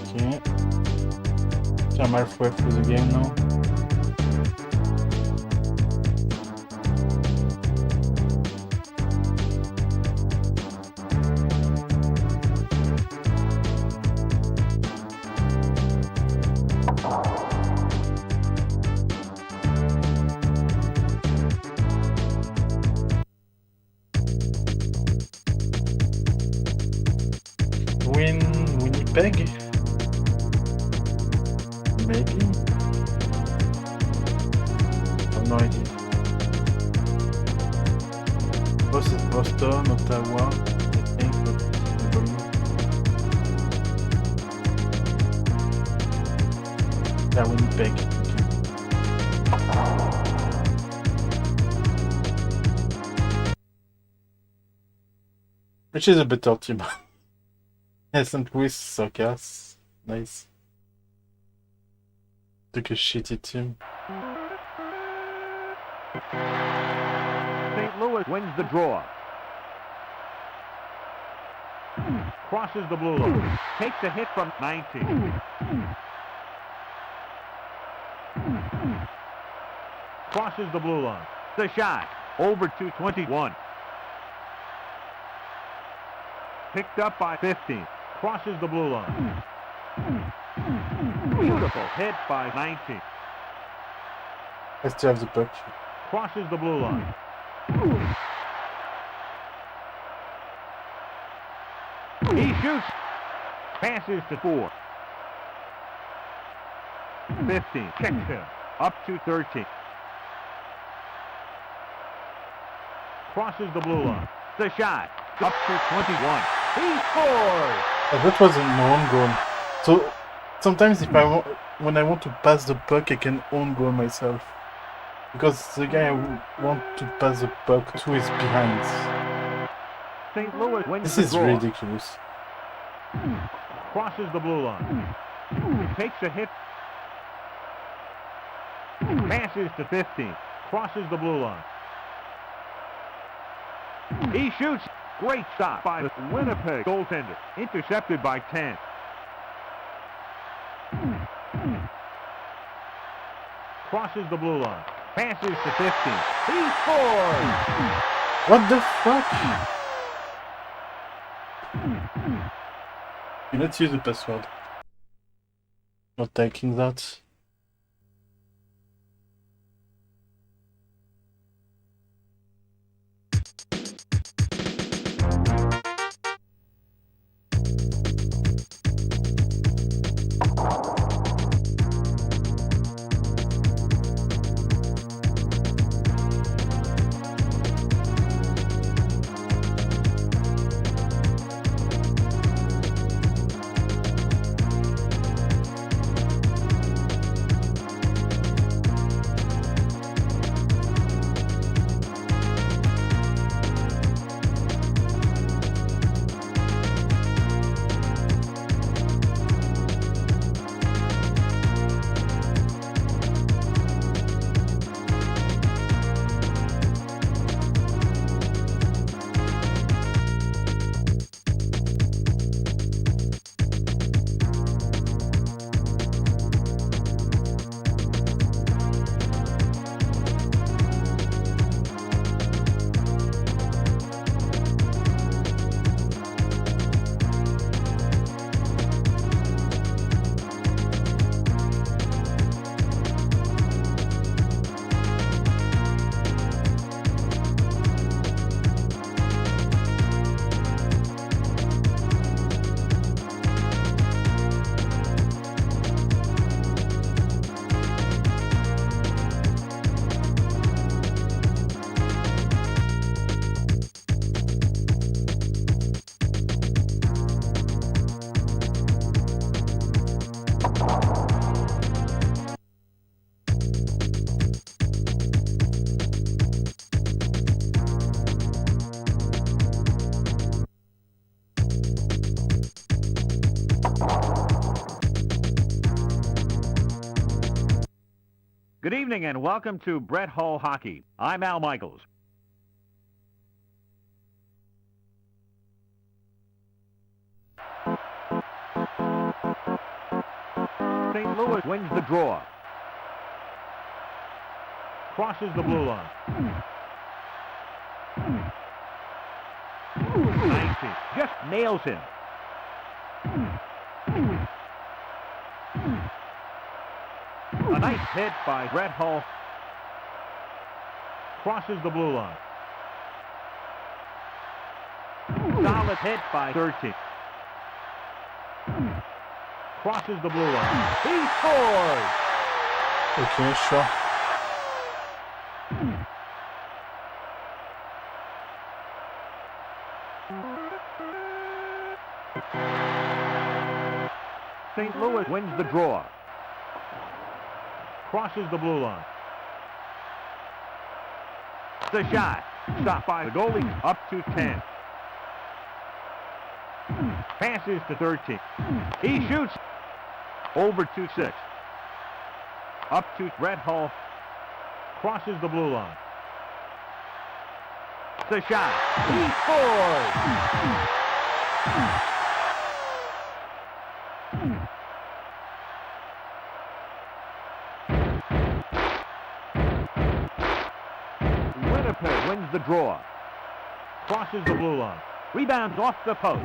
Okay. I'm halfway through the game now. Winnipeg? Maybe? I have no idea. Boston, Ottawa, I think, but I don't know. Yeah, Winnipeg. Which is a better team. St. Louis suckers. Nice. Took a shitty team. St. Louis wins the draw. Crosses the blue line. Takes a hit from 19. Crosses the blue line. The shot. Over to 21. Picked up by 15. Crosses the blue line. Beautiful hit by 19. I still have the puck. Crosses the blue line. He shoots. Passes to 4. 15. Checks him. Up to 13. Crosses the blue line. The shot. Up to 21. He scores! That was an own goal. So sometimes if when I want to pass the puck, I can own goal myself. Because the guy I want to pass the puck to is behind. St. Louis wins This the is draw. ridiculous. Crosses the blue line. Takes a hit. Passes to 15. Crosses the blue line. He shoots. Great shot by the Winnipeg goaltender. Intercepted by 10. Crosses the blue line. Passes to 15. He scores! What the fuck? Let's use the password. Not taking that. Good evening and welcome to Brett Hull Hockey. I'm Al Michaels. St. Louis wins the draw. Crosses the blue line. 19. Just nails him. A nice hit by Brett Hull. Crosses the blue line. Solid hit by 13. Crosses the blue line. He scores! Okay, sure. St. Louis wins the draw. Crosses the blue line. The shot. Stopped by the goalie. Up to 10. Passes to 13. He shoots. Over to 6. Up to Brett Hull. Crosses the blue line. The shot. He scores! Winnipeg wins the draw. Crosses the blue line. Rebounds off the post.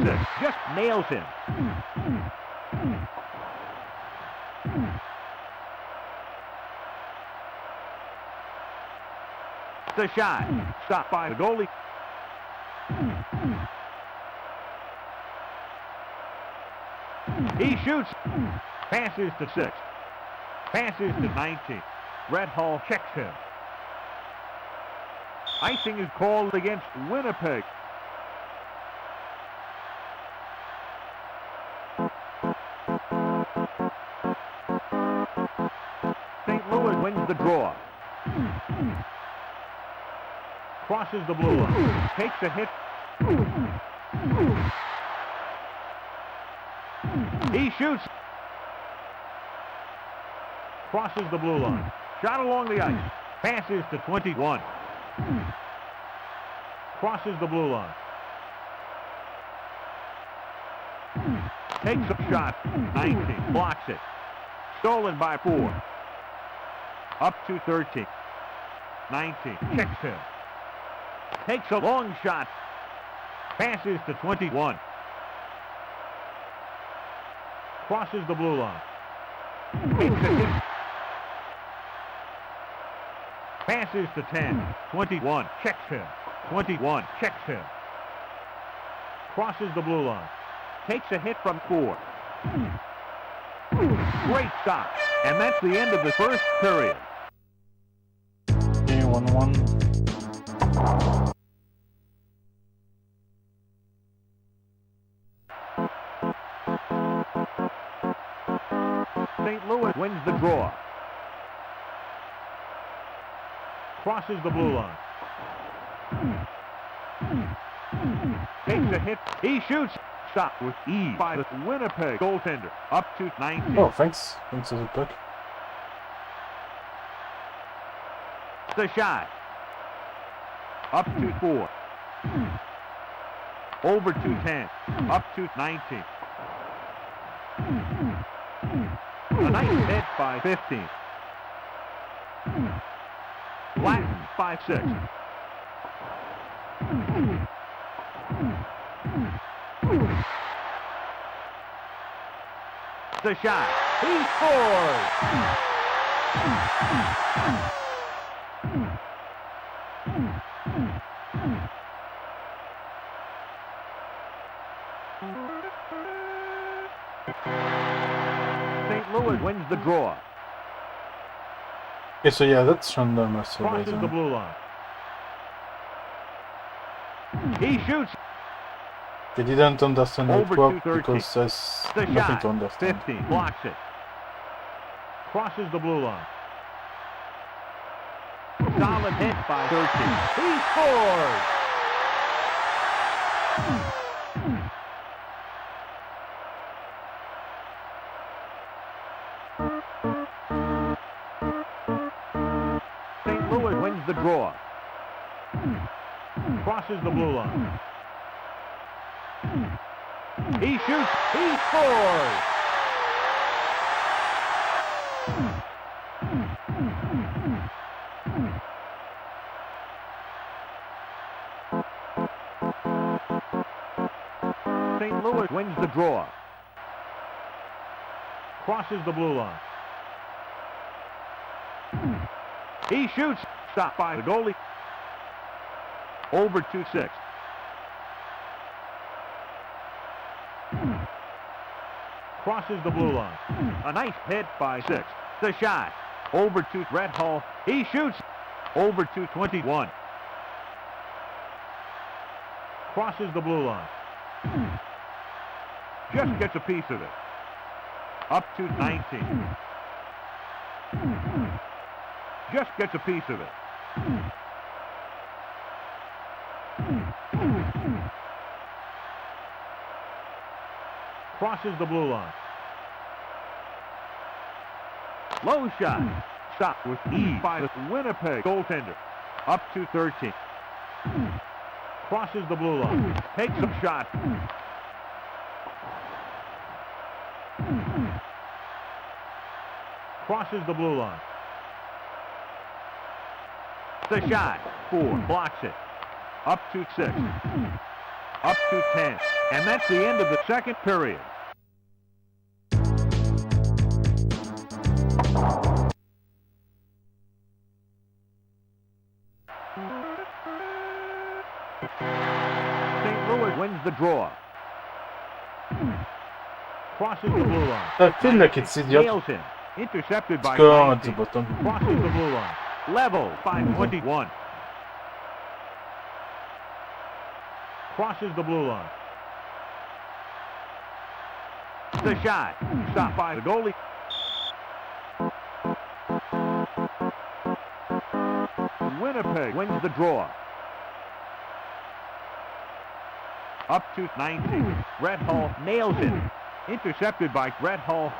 6. Just nails him. The shot. Stopped by the goalie. He shoots. Passes to 6. Passes to 19. Brett Hull checks him. Icing is called against Winnipeg. St. Louis wins the draw. Crosses the blue line. Takes a hit. He shoots. Crosses the blue line. Shot along the ice. Passes to 21. Crosses the blue line. Takes a shot. 19. Blocks it. Stolen by 4. Up to 13. 19. Checks him. Takes a long shot. Passes to 21. Crosses the blue line. Takes a hit. Passes to 10. 21. Checks him. 21. Checks him. Crosses the blue line. Takes a hit from 4. Great stop. And that's the end of the first period. Okay, 1-1. St. Louis wins the draw. Crosses the blue line. Takes a hit. He shoots. Shot with ease by the Winnipeg goaltender. Up to 19. Oh, thanks. Thanks for the puck. The shot. Up to 4. Over to 10. Up to 19. A nice hit by 15. Flattened by 6. The shot. He scores! St. Louis wins the draw. Okay, so yeah, that's random. Crosses the blue line. He shoots. They didn't understand how it Over worked 230. because there's The nothing shot. to understand. 15. Blocks it. Crosses the blue line. Solid hit by 13. He scores! St. Louis wins the draw. Crosses the blue line. He shoots. He scores! St. Louis wins the draw. Crosses the blue line. He shoots. Stopped by the goalie. Over 2-6. Crosses the blue line. A nice hit by 6. The shot. Over to Red Hall. He shoots. Over to 21. Crosses the blue line. Just gets a piece of it. Up to 19. Just gets a piece of it. Crosses the blue line. Low shot. Stopped with ease by the Winnipeg goaltender. Up to 13. Crosses the blue line. Takes a shot. Crosses the blue line. The shot. 4. Blocks it. Up to 6. Up to 10. And that's the end of the second period. St. Louis wins the draw. Crosses the blue line. I feel like it's idiot. Nails him. Intercepted by Score at the 19. bottom. Crosses the blue line. Level by 21. Crosses the blue line. The shot. Stopped by the goalie. Winnipeg wins the draw. Up to 19. Red Hall nails it. Intercepted by Brett Hull.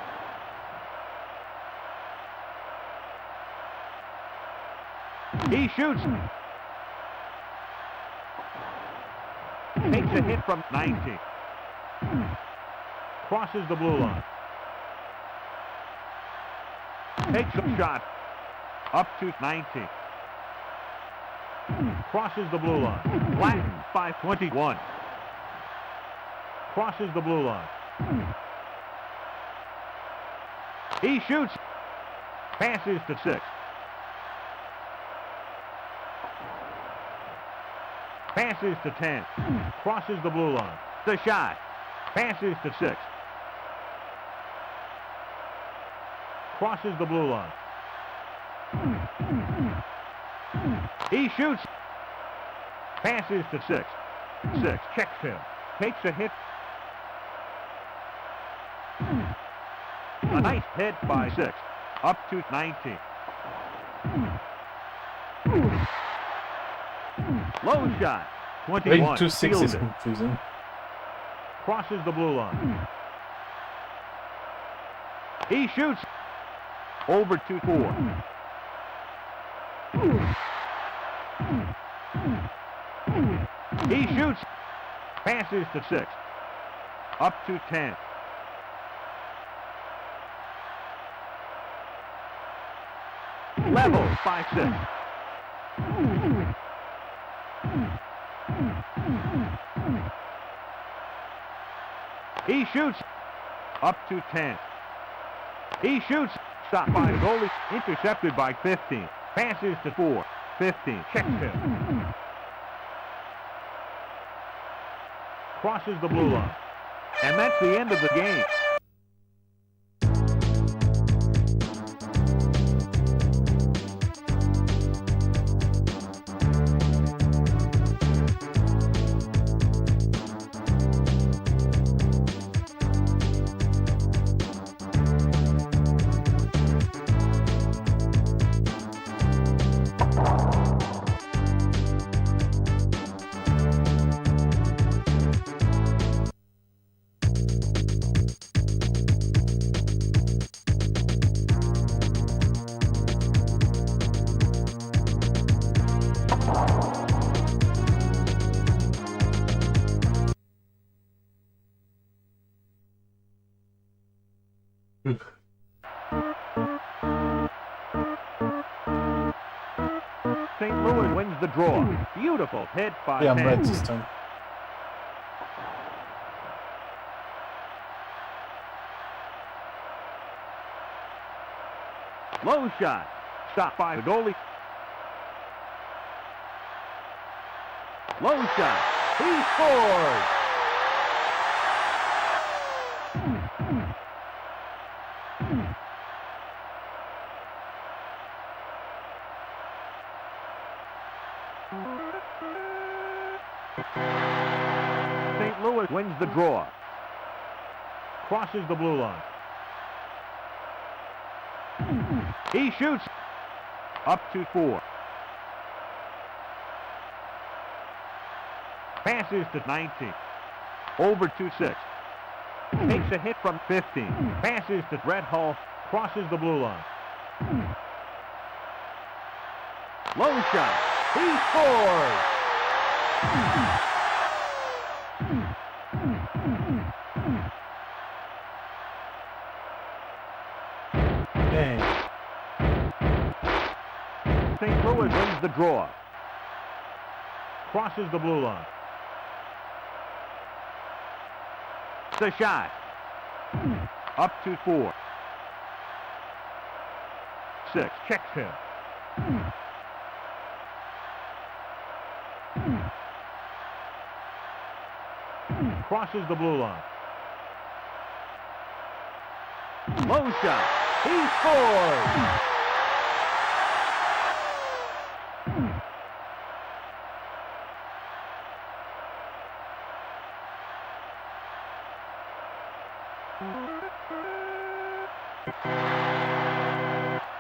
He shoots. Takes a hit from 90. Crosses the blue line. Takes a shot. Up to 90. Crosses the blue line. Flattened by 21. Crosses the blue line. He shoots. Passes to 6. Passes to 10. Crosses the blue line. The shot. Passes to 6. Crosses the blue line. He shoots. Passes to 6. 6. Checks him. Takes a hit. A nice hit by 6. Up to 90. Low shot. 21. Going to 6 is Fielded. confusing. Crosses the blue line. He shoots. Over to 4. He shoots. Passes to 6. Up to 10. Level by 6. He shoots. Up to 10. He shoots. Shot by the goalie. Intercepted by 15. Passes to 4. 15. Checks him. Crosses the blue line. And that's the end of the game. St. Louis wins the draw. Beautiful hit by Yeah, I'm 10. right this time. Low shot. Stopped by the goalie. Low shot. He scores. St. Louis wins the draw. Crosses the blue line. He shoots. Up to 4. Passes to 19. Over to 6. Takes a hit from 15. Passes to Brett Hull. Crosses the blue line. Low shot. He scores. Dang. St. Louis wins the draw. Crosses the blue line. The shot. Up to 4. 6. Checks him. Crosses the blue line. Low shot. He scores.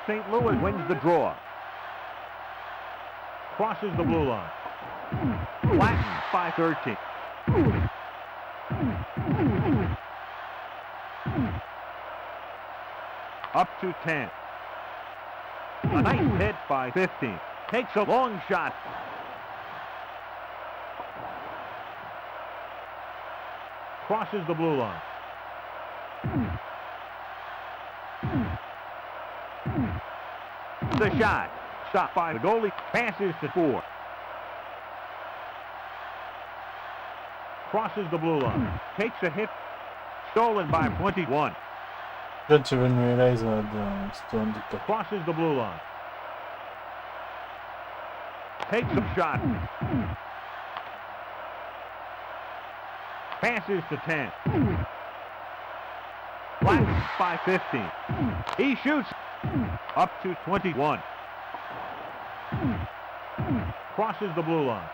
St. Louis wins the draw. Crosses the blue line. Flattened by 13. Up to 10. A nice hit by 15. Takes a long shot. Crosses the blue line. The shot. Stopped by the goalie. Passes to 4. Crosses the blue line. Takes a hit. Stolen by 21. Don't even realize that stone the top. Crosses the blue line. Takes a shot. Passes to 10. Flattens by 15. He shoots. Up to 21. Crosses the blue line.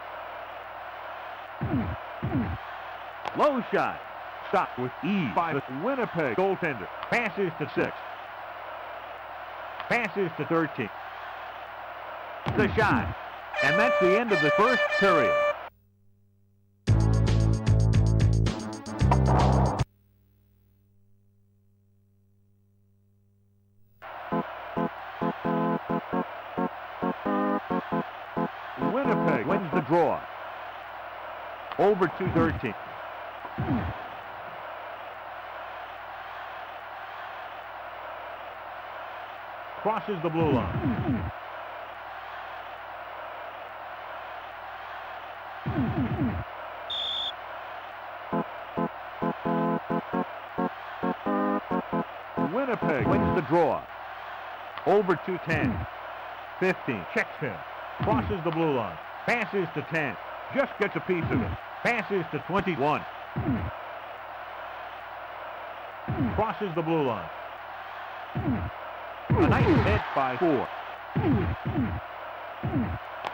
Low shot. Stopped with ease by the Winnipeg goaltender. Passes to 6. Passes to 13. The shot. And that's the end of the first period. Winnipeg wins the draw. Over 213. Crosses the blue line. Winnipeg wins the draw. Over 210. 15. Checks him. Crosses the blue line. Passes to 10. Just gets a piece of it. Passes to 21. Crosses the blue line. A nice hit by 4.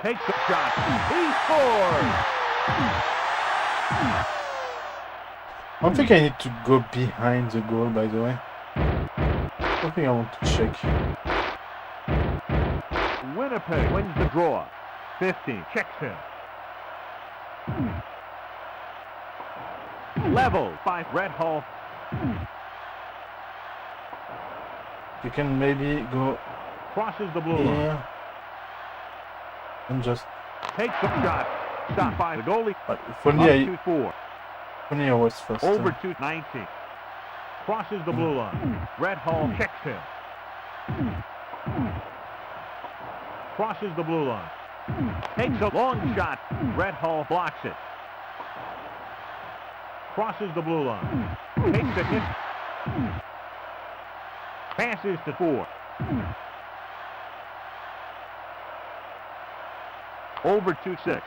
Takes a shot. He scores! I don't think I need to go behind the goal, by the way. I think I want to check. Winnipeg wins the draw. 15. Checks him. Level by Red Hall. You can maybe go Crosses the blue line. here and just. Takes a shot. Stopped by the goalie. If only Up to 4. I was first. Over to 19. Crosses the blue line. Red Hall checks him. Crosses the blue line. Takes a long shot. Red Hall blocks it. Crosses the blue line. Takes a hit. Passes to 4. Over to 6.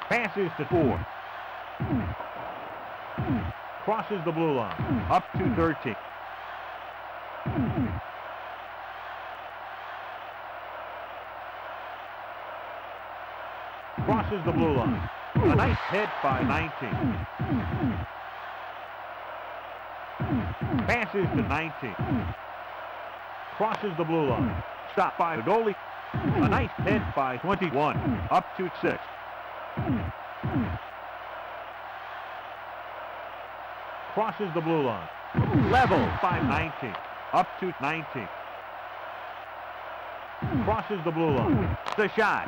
Passes to 4. Crosses the blue line. Up to 13. Crosses the blue line. A nice hit by 19. Passes to 19. Crosses the blue line. Stopped by the goalie. A nice hit by 21. Up to 6. Crosses the blue line. Level by 19. Up to 19. Crosses the blue line. The shot.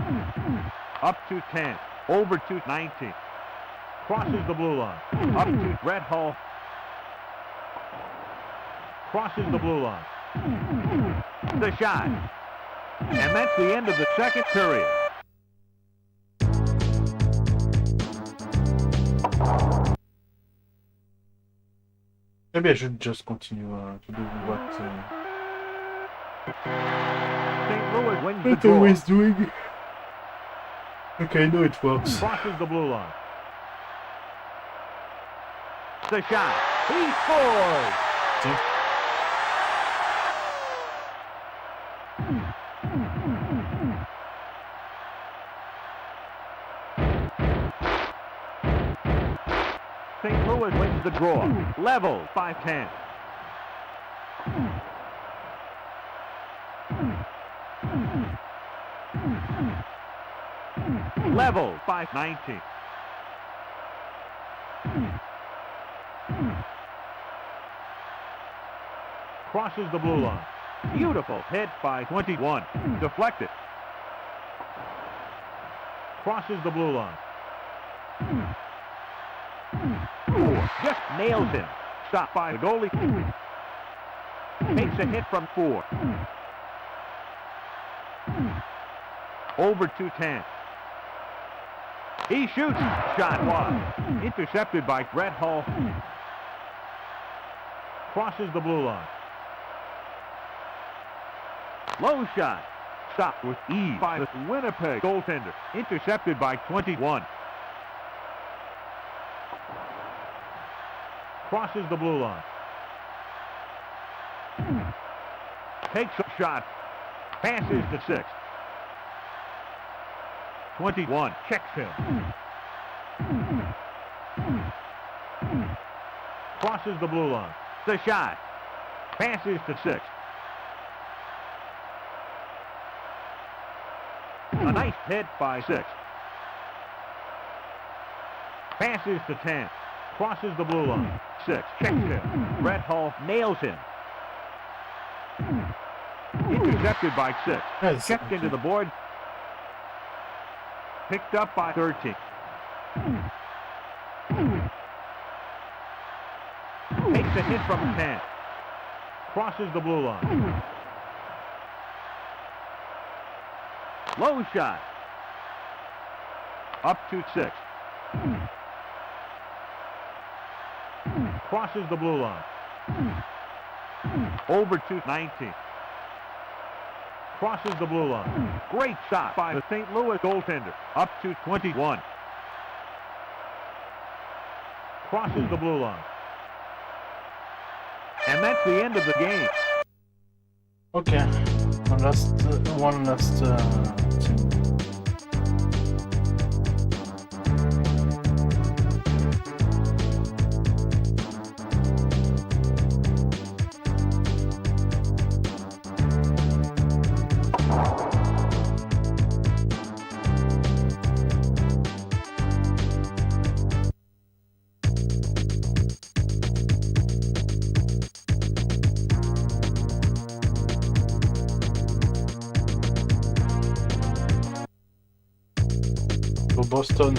Up to 10. Over to 19. Crosses the blue line. Up to Red Hall. Crosses the blue line. The shot. And that's the end of the second period. Maybe I should just continue to do what St. Louis wins the I'm draw. always doing. Okay, I know it works. Crosses the blue line. The shot. He scores! See? St. Louis wins the draw. Level 5-10. Level 5-19. Crosses the blue line. Beautiful hit by 21. Deflected. Crosses the blue line. 4. Just nails him. Shot by the goalie. Takes a hit from 4. Over 210. He shoots. Shot wide. Intercepted by Brett Hull. Crosses the blue line. Low shot. Stopped with ease by the Winnipeg goaltender. Intercepted by 21. Crosses the blue line. Takes a shot. Passes to 6. 21. Checks him. Crosses the blue line. The shot. Passes to 6. A nice hit by 6. Passes to 10. Crosses the blue line. 6. Checks him. Brett Hull nails him. Intercepted by 6. Yes. Checked into the board. Picked up by 13. Takes a hit from 10. Crosses the blue line. Low shot. Up to 6. Crosses the blue line. Over to 19. Crosses the blue line. Great shot by the St. Louis goaltender. Up to 21. Crosses the blue line. And that's the end of the game. Okay. One last team. Boston.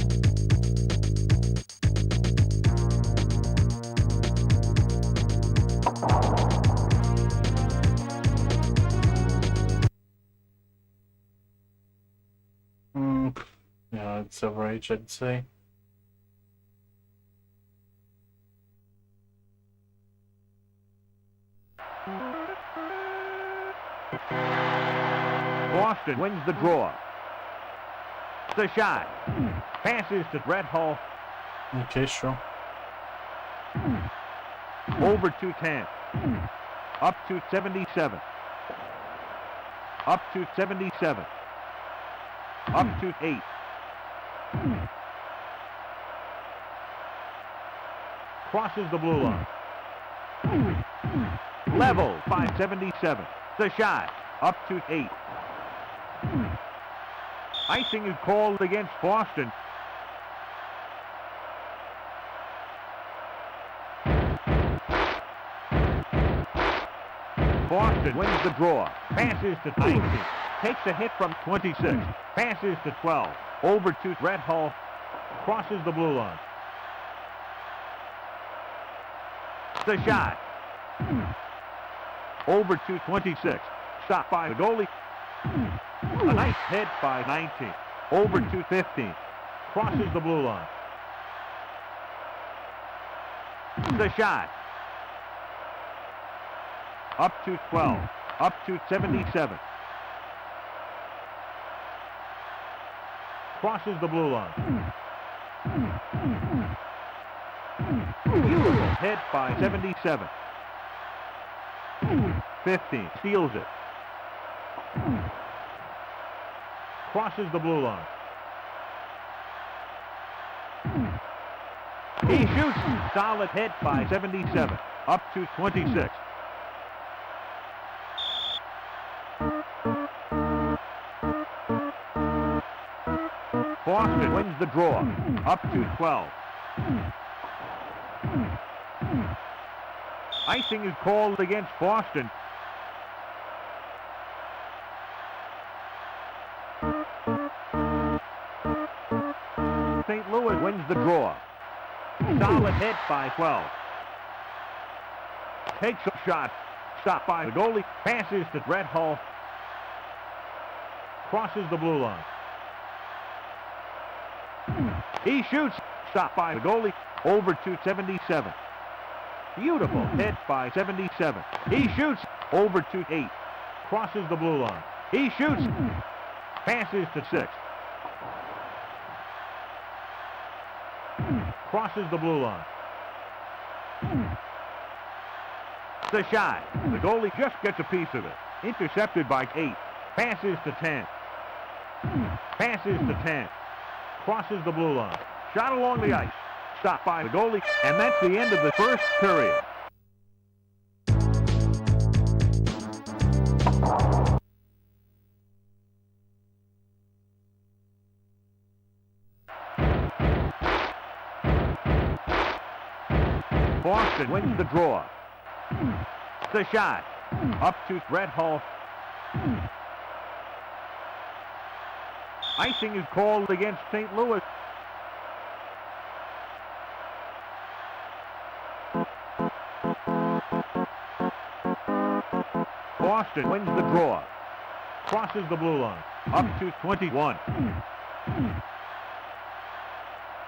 Yeah, it's average, I'd say. Boston wins the draw. The shot. Passes to Brett Hull. Okay, sure. Over to 10. Up to 77. Up to 77. Up to 8. Crosses the blue line. Level 577. The shot. Up to 8. Icing is called against Boston. Boston wins the draw. Passes to 19. Takes a hit from 26. Passes to 12. Over to Brett Hull. Crosses the blue line. The shot. Over to 26. Stopped by the goalie. A nice hit by 19. Over to 15. Crosses the blue line. The shot. Up to 12. Up to 77. Crosses the blue line. Beautiful hit by 77. 15. Steals it. Crosses the blue line. He shoots. Solid hit by 77. Up to 26. Boston wins the draw. Up to 12. Icing is called against Boston. St. Louis wins the draw. Solid hit by 12. Takes a shot. Stopped by the goalie. Passes to Brett Hull. Crosses the blue line. He shoots. Stopped by the goalie. Over to 77. Beautiful hit by 77. He shoots. Over to 8. Crosses the blue line. He shoots. Passes to 6. Crosses the blue line. The shot. The goalie just gets a piece of it. Intercepted by 8. Passes to 10. Passes to 10. Crosses the blue line. Shot along the ice. Stopped by the goalie. And that's the end of the first period. Boston wins the draw. The shot. Up to Brett Hull. Icing is called against St. Louis. Boston wins the draw. Crosses the blue line. Up to 21.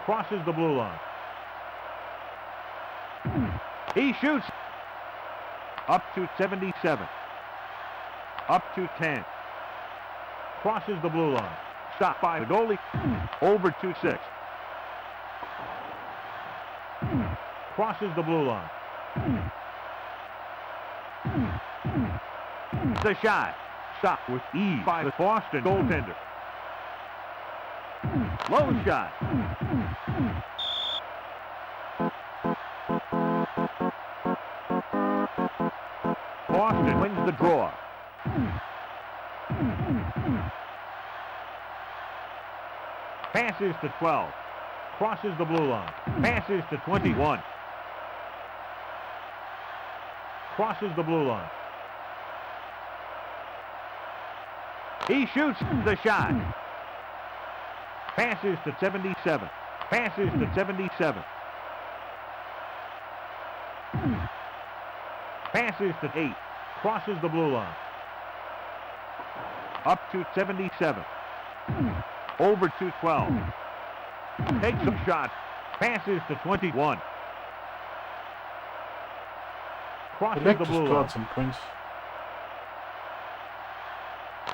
Crosses the blue line. He shoots. Up to 77. Up to 10. Crosses the blue line. Stopped by the goalie. Over to 6. Crosses the blue line. The shot. Stopped with ease by the Boston goaltender. Low shot. Boston wins the draw. Passes to 12. Crosses the blue line. Passes to 21. Crosses the blue line. He shoots the shot. Passes to 77. Passes to 77. Passes to 8. Crosses the blue line. Up to 77. Over to 12. Takes some shots. Passes to 21. Crosses the blue line. Some points.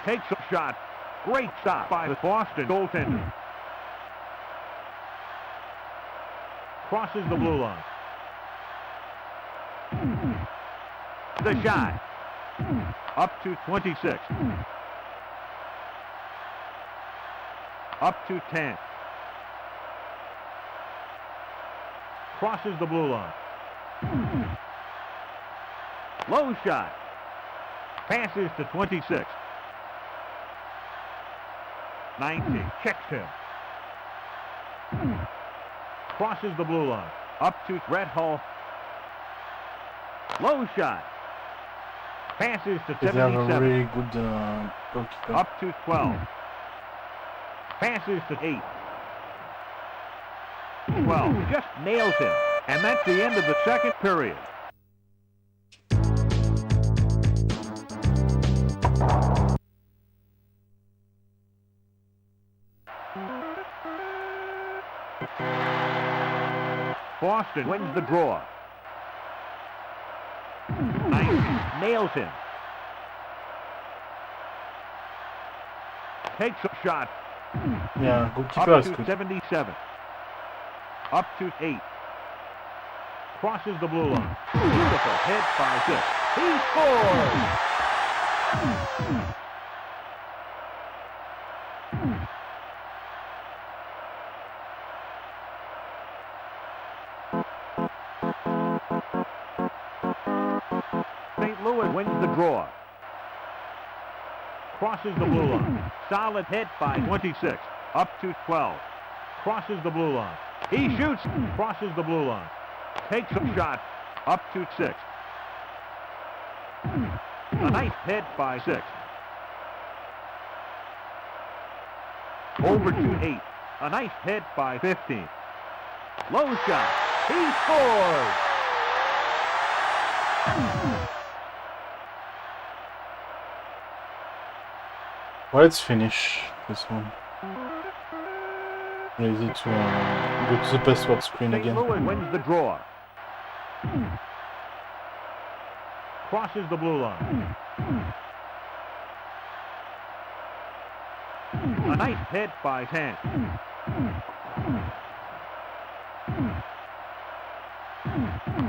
Takes a shot. Great stop by the Boston goaltender. Crosses the blue line. The shot. Up to 26. Up to 10. Crosses the blue line. Low shot. Passes to 26. 90. Checks him. Crosses the blue line. Up to Brett Hull. Low shot. Passes to 77. They have a really good goalkeeper. Up to 12. Passes to 8. 12. Just nails him. And that's the end of the second period. Boston wins the draw. 90. Nails him. Takes a shot. Yeah, goalkeeper Up is to good. 77. Up to 8. Crosses the blue line. Beautiful hit by 6. He scores! St. Louis wins the draw. Crosses the blue line. Solid hit by 26. Up to 12. Crosses the blue line. He shoots. Crosses the blue line. Takes a shot. Up to 6. A nice hit by 6. Over to 8. A nice hit by 15. Low shot. He scores! Well, let's finish this one. Ready to go to the password screen St. again. Louis wins the draw. Crosses the blue line. A nice hit by 10.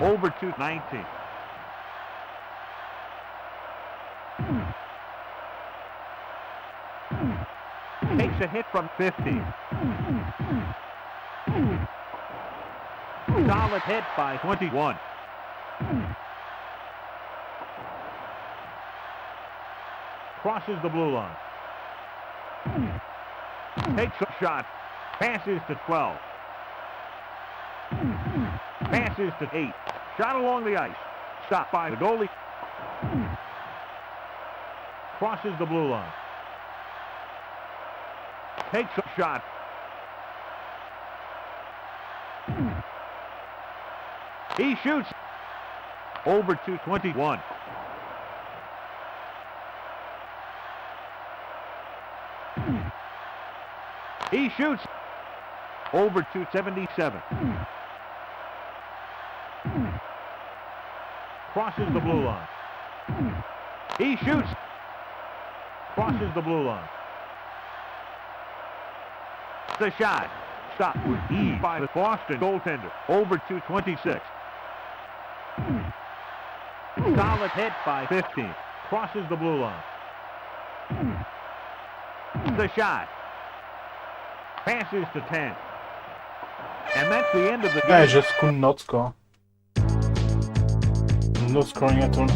Over to 19. Takes a hit from 15. Solid hit by 21. Crosses the blue line. Takes a shot. Passes to 12. Passes to 8. Shot along the ice. Stopped by the goalie. Crosses the blue line. Takes a shot. He shoots. Over to 21. He shoots. Over to 77. Crosses the blue line. He shoots. Crosses the blue line. The shot. Stopped with ease by the Boston goaltender. Over to 26. Solid hit by 15. Crosses the blue line. The shot. Passes to 10. And that's the end of the game. I just could not score. No scoring at all.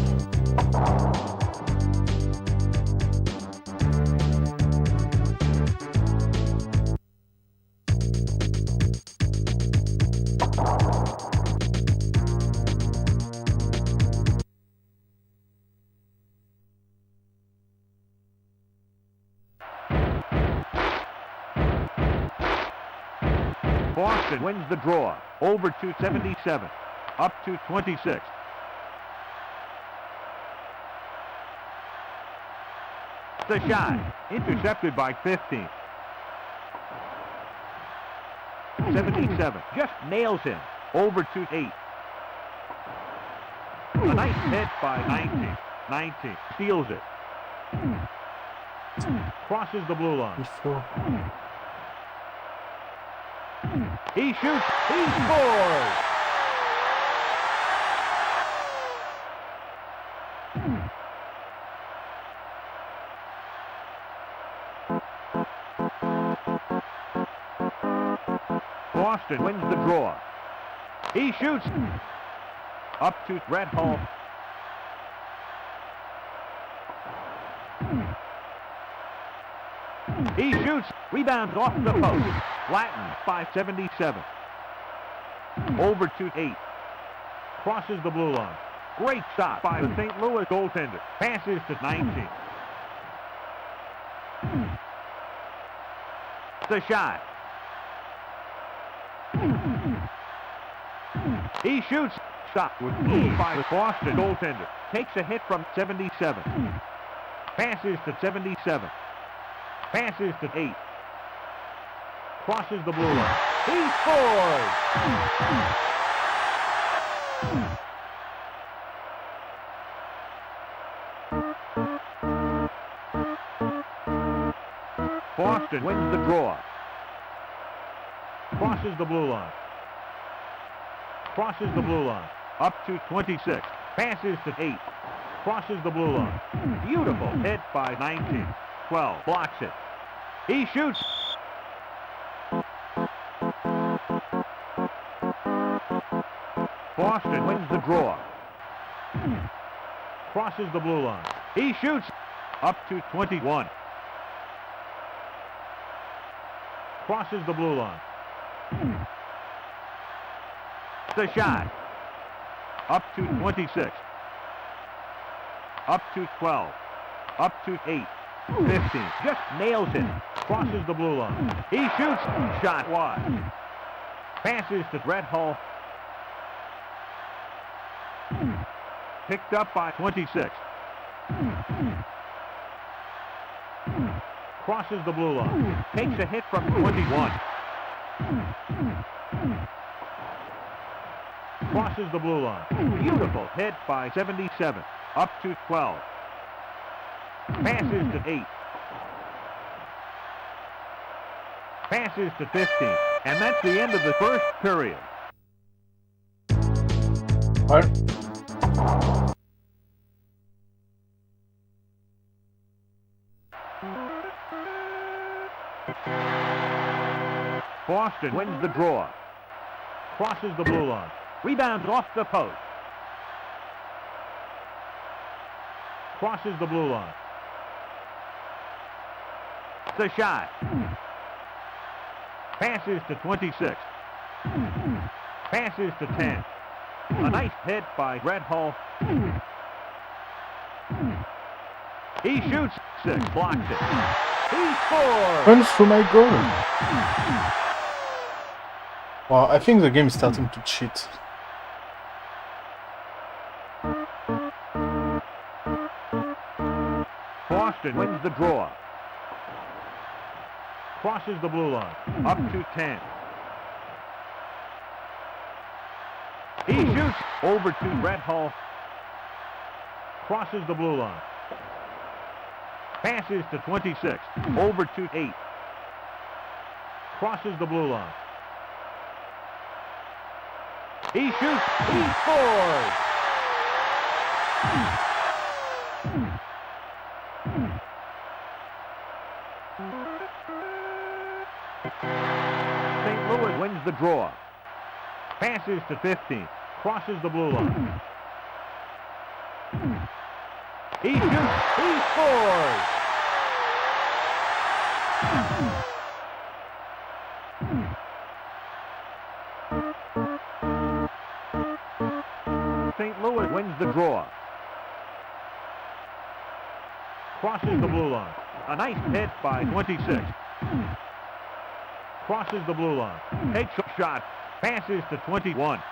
Boston wins the draw. Over to 77. Up to 26. The shot. Intercepted by 15. 77. Just nails him. Over to 8. A nice hit by 19. 19. Steals it. Crosses the blue line. Before. He shoots. He scores. Boston wins the draw. He shoots. Up to Red Hall. He shoots. Rebounds off the post. Flattened by 77. Over to 8. Crosses the blue line. Great shot by the St. Louis goaltender. Passes to 19. The shot. He shoots. Shot with ease by the Boston goaltender. Takes a hit from 77. Passes to 77. Passes to 8. Crosses the blue line. He scores! Boston wins the draw. Crosses the blue line. Crosses the blue line. Up to 26. Passes to 8. Crosses the blue line. Beautiful hit by 19. 12. Blocks it. He shoots. Boston wins the draw. Crosses the blue line. He shoots. Up to 21. Crosses the blue line. The shot. Up to 26. Up to 12. Up to 8. 15. Just nails it. Crosses the blue line. He shoots. Shot wide. Passes to Brett Hull. Picked up by 26. Crosses the blue line. Takes a hit from 21. Crosses the blue line. Beautiful hit by 77. Up to 12. Passes to 8. Passes to 15. And that's the end of the first period. Boston wins the draw. Crosses the blue line. Rebounds off the post. Crosses the blue line. The shot. Passes to 26. Passes to 10. A nice hit by Brett Hull. He shoots 6. Blocks it. He scores! Runs for my goal. Well, I think the game is starting to cheat. Boston wins the draw. Crosses the blue line. Up to 10. He shoots over to Brett Hull. Crosses the blue line. Passes to 26. Over to 8. Crosses the blue line. He shoots. He scores! St. Louis wins the draw. Passes to 15. Crosses the blue line. He shoots. He scores! St. Louis wins the draw. Crosses the blue line. A nice hit by 26. Crosses the blue line. Takes a shot. Passes to 21.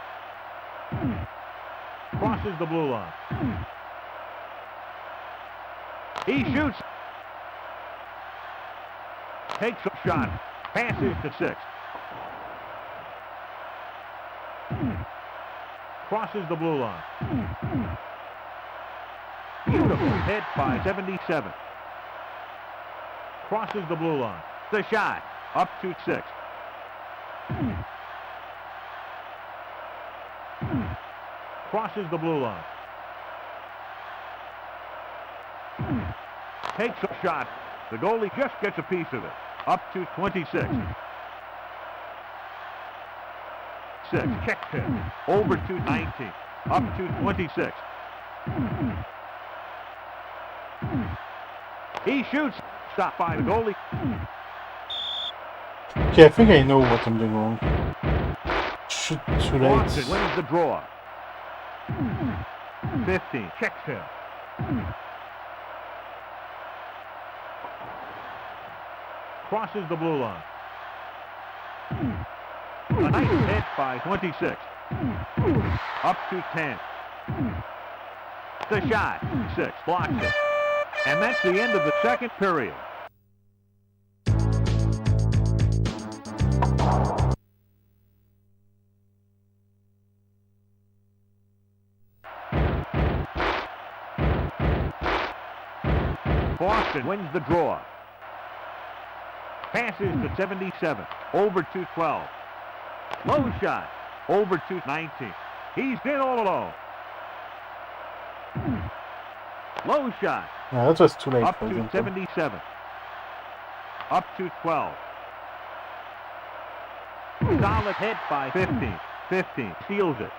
Crosses the blue line. He shoots. Takes a shot. Passes to 6. Crosses the blue line. Beautiful hit by 77. Crosses the blue line. The shot. Up to 6. Crosses the blue line. Takes a shot. The goalie just gets a piece of it. Up to 26. 6. Checks him. Over to 19. Up to 26. He shoots. Stopped by the goalie. Okay, I think I know what I'm doing wrong. Shoot too late. Boston wins the draw. 15. Checks him. Crosses the blue line. A nice hit by 26. Up to 10. The shot. 6. Blocks it. And that's the end of the second period. Boston wins the draw. Passes to 77. Over to 12. Low shot. Over to 19. He's in all alone. Low shot. Yeah, that was too late. Up for to example. 77. Up to 12. Solid hit by 15. 15. Steals it.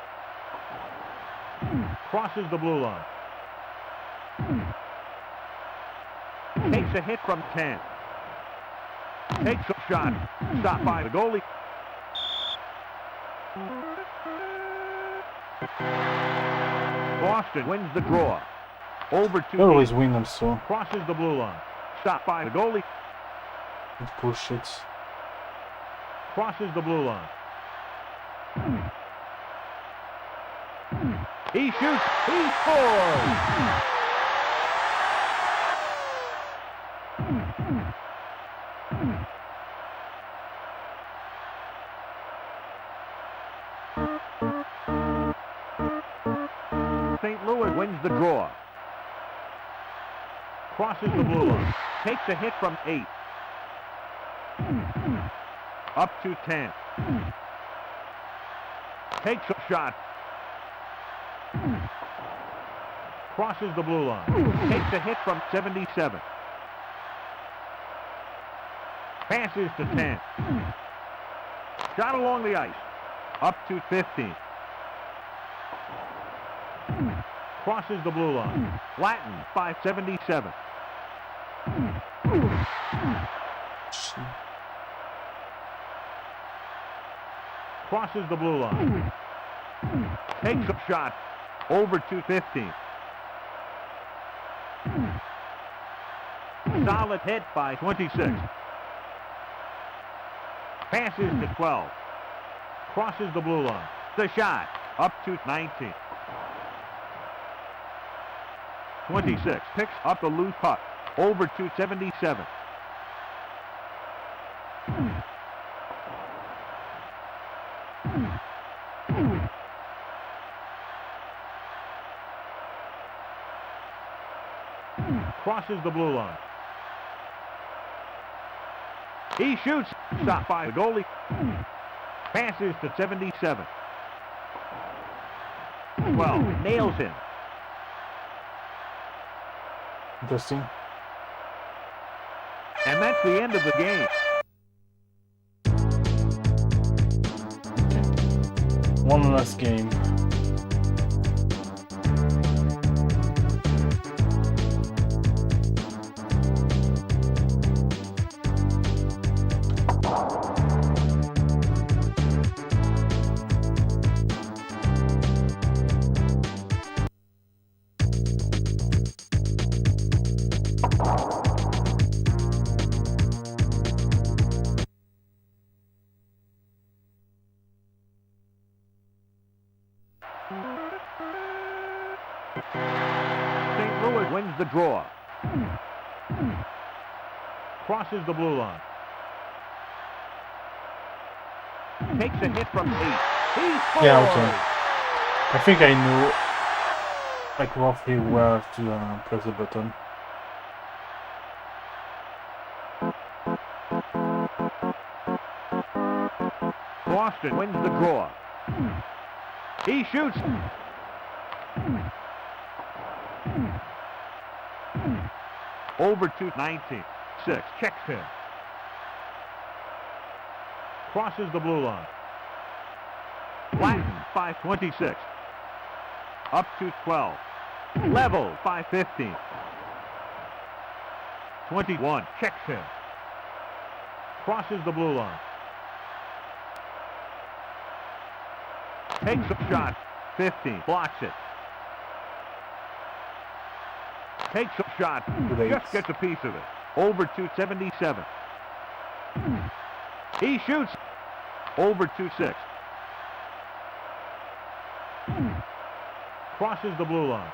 Crosses the blue line. Takes a hit from 10. Takes a shot. Stopped by the goalie. Boston wins the draw. Over They 2 always feet. win also. Crosses the blue line. Stopped by the goalie. It bullshit. Crosses the blue line. He shoots. He scores. St. Louis wins the draw. Crosses the blue line. Takes a hit from 8. Up to 10. Takes a shot. Crosses the blue line. Takes a hit from 77. Passes to 10. Shot along the ice. Up to 15. Crosses the blue line. Latin, 577. Crosses the blue line. Takes a shot. Over 215. Solid hit by 26. Passes to 12. Crosses the blue line. The shot. Up to 19. 26. Picks up the loose puck. Over to 77. Crosses the blue line. He shoots. Stopped by the goalie. Passes to 77. 12. Nails him. Interesting. And that's the end of the game. One last game. St. Louis wins the draw. Crosses the blue line. Takes a hit from 8. He scores! Yeah, okay. I think I know, like, roughly where to press the button. Boston wins the draw. He shoots. Over to 19. 6. Checks him. Crosses the blue line. Latin, 526. Up to 12. Level, 515. 21. Checks him. Crosses the blue line. Takes a shot. 15. Blocks it. Takes a shot. Great. Just gets a piece of it. Over to 77. He shoots. Over to 6. Crosses the blue line.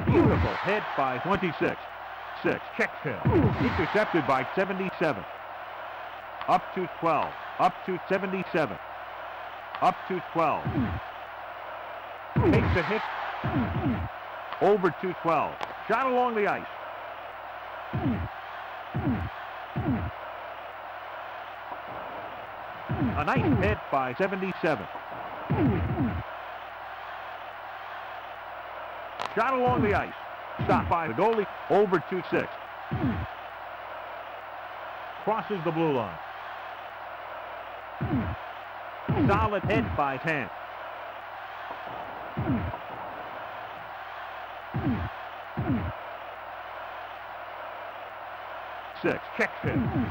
Beautiful hit by 26. 6. Checks him. Intercepted by 77. Up to 12. Up to 77. Up to 12. Takes a hit. Over to 12. Shot along the ice. A nice hit by 77. Shot along the ice. Stopped by the goalie. Over to 6. Crosses the blue line. Solid hit by 10. Six. Checks him.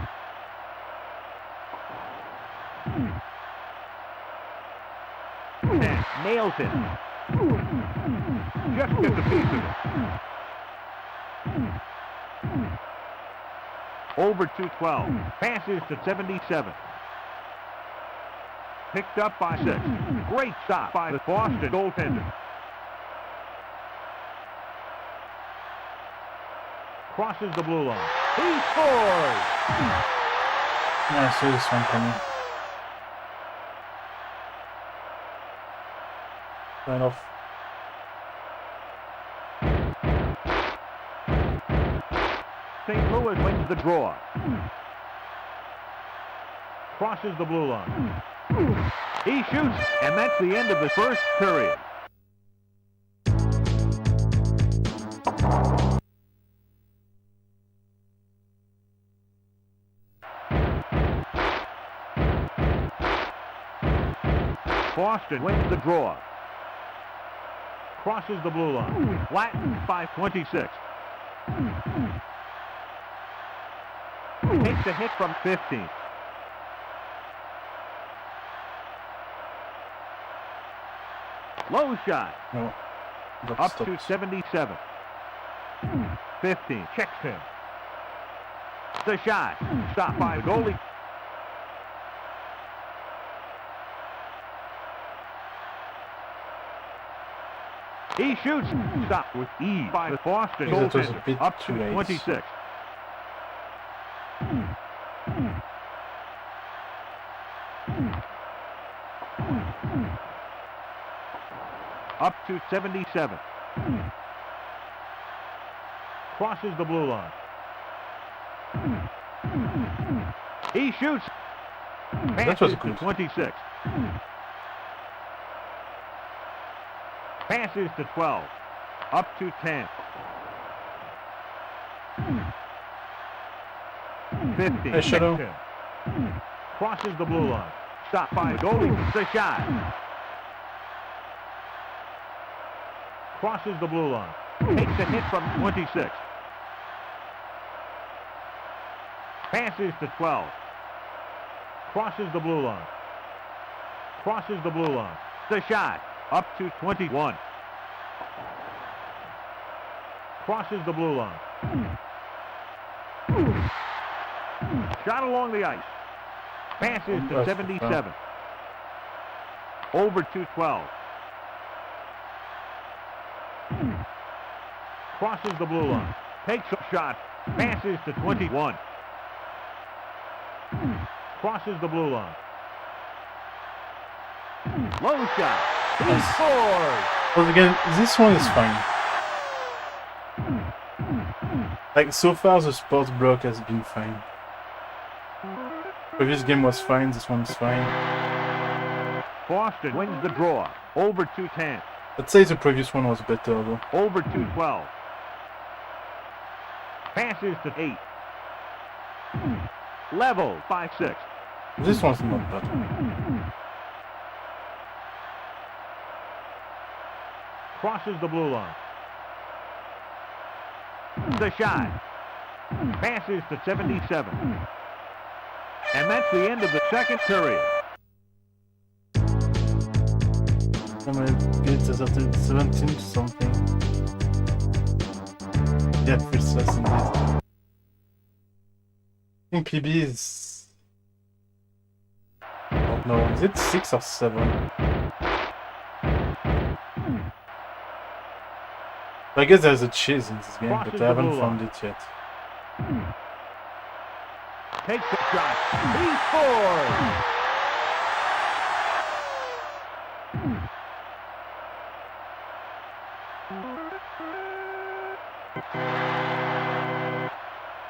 Nails him. Just gets a piece of it. Over 212. Passes to 77. Picked up by 6. Great stop by the Boston goaltender. Crosses the blue line. He scores! Yeah, I saw this one coming. Right off. St. Louis wins the draw. Crosses the blue line. He shoots, and that's the end of the first period. Boston wins the draw. Crosses the blue line. Flattened by 26. Takes a hit from 15. Low shot. No. Up to 77. 15. Checks him. The shot. Stopped by the goalie. He shoots. Stopped with ease by the Boston goaltender. Up to 26. Up to 77. Crosses the blue line. He shoots. That was Passes to good. 26. Passes to 12. Up to 10. 15. Hey, Shadow. Crosses the blue line. Stopped by the goalie. The shot. Crosses the blue line. Takes a hit from 26. Passes to 12. Crosses the blue line. Crosses the blue line. The shot. Up to 21. Crosses the blue line. Shot along the ice. Passes to 77. Over 212. Crosses the blue line. Takes a shot. Passes to 21. Crosses the blue line. Low shot. He scores! But again, this one is fine. Like, so far the sports block has been fine. Previous game was fine, this one is fine. Boston wins the draw. Over 210. I'd say the previous one was better though. Over 212. Passes to 8. Level by 6. This one's not bad. Crosses the blue line. The shot. Passes to 77. And that's the end of the second period. I'm gonna get to 17 something. Yeah, precise indeed. I think PB is... Oh no, is it 6 or 7? I guess there's a cheese in this game, but I haven't found it yet. Takes the shot. He scores!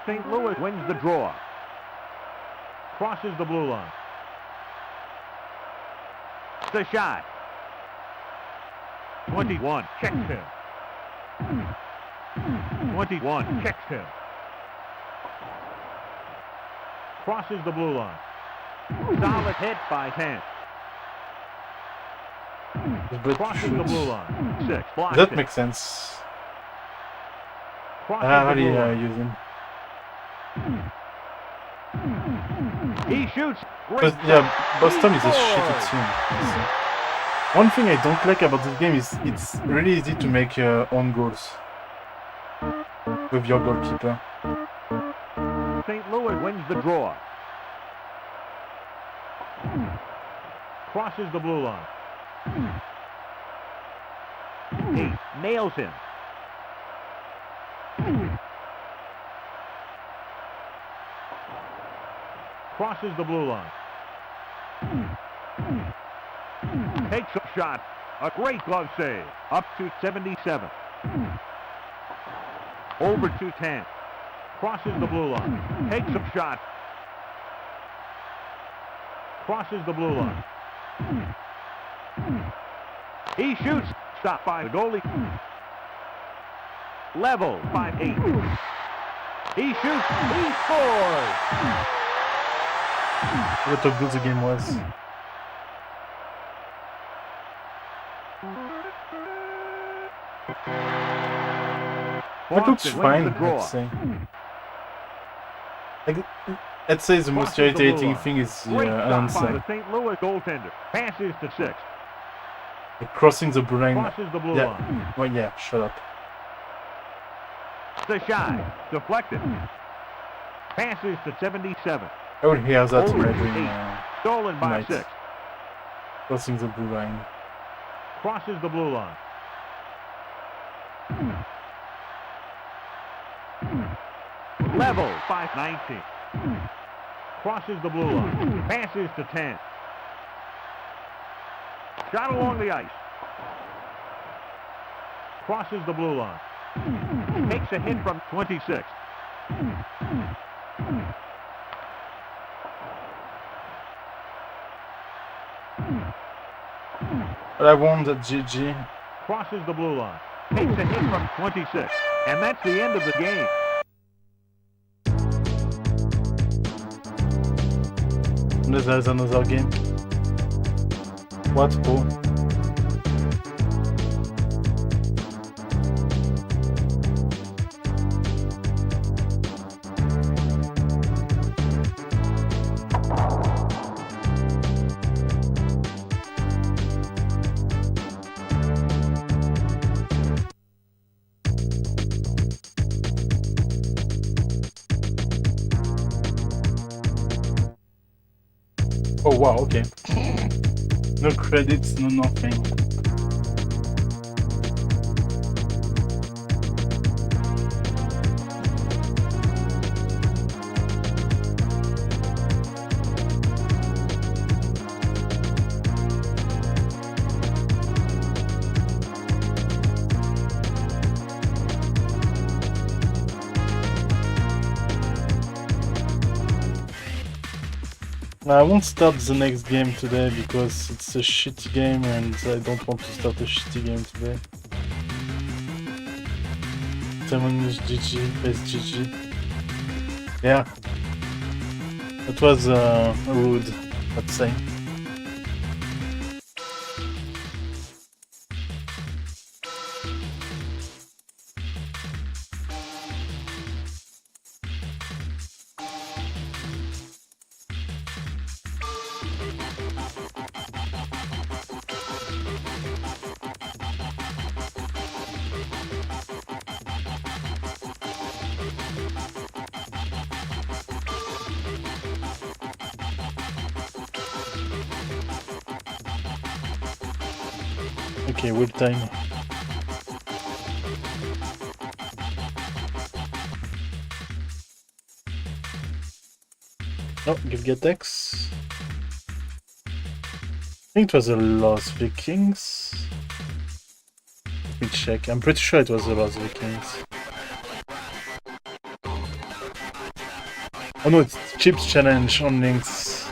St. Louis wins the draw. Crosses the blue line. The shot. 21. Checks him. 21. Checks him. Crosses the blue line. Solid hit by 10. Crosses the blue line. 6. Blocks That it. makes sense. Crosses How the do blue you line. use him? He shoots. Great But yeah, shot. Boston He is a shitty scores. team. One thing I don't like about this game is it's really easy to make own goals with your goalkeeper. St. Louis wins the draw. Crosses the blue line. He nails him. Crosses the blue line. Takes a shot. A great glove save. Up to 77. Over to 10. Crosses the blue line. Takes a shot. Crosses the blue line. He shoots. Stopped by the goalie. Level 5-8. He shoots. He scores. What a good the game was. It looks fine, I'd say. Like, I'd say the most irritating thing is the answer. The St. Louis goaltender passes to 6. Like crossing the blue line. Crosses the blue line. Well, yeah, shut up. The shot deflected. Passes to 77. I would hear that Over every 8. Stolen by night. 6. Crossing the blue line. Crosses the blue line. Level 5-19. Crosses the blue line. Passes to 10. Shot along the ice. Crosses the blue line. Takes a hit from 26. But I won the GG. Crosses the blue line. Takes a hit from 26. And that's the end of the game. There's another game. What for? Oh wow, okay. No credits, no nothing. I won't start the next game today because it's a shitty game and I don't want to start a shitty game today. Someone GG, SGG. Yeah. That was rude, let's say. Okay, weird time. Oh, get X. I think it was the Lost Vikings. Let me check. I'm pretty sure it was the Lost Vikings. Oh no, it's Chips Challenge on links.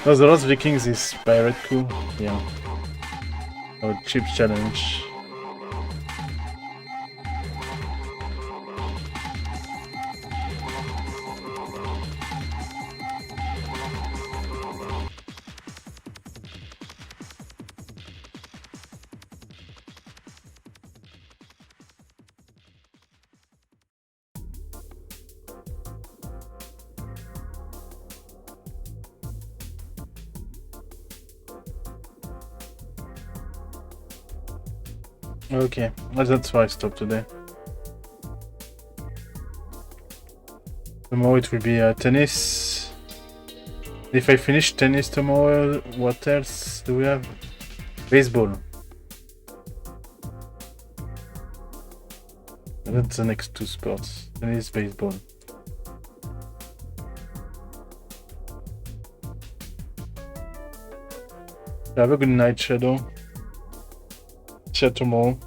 No, the Lost Vikings is Pirate Crew. Yeah. Oh, Chips Challenge. Okay, well, that's why I stopped today. Tomorrow it will be tennis. If I finish tennis tomorrow, what else do we have? Baseball. That's the next two sports. Tennis, baseball. Have a good night, Shadow. See you tomorrow.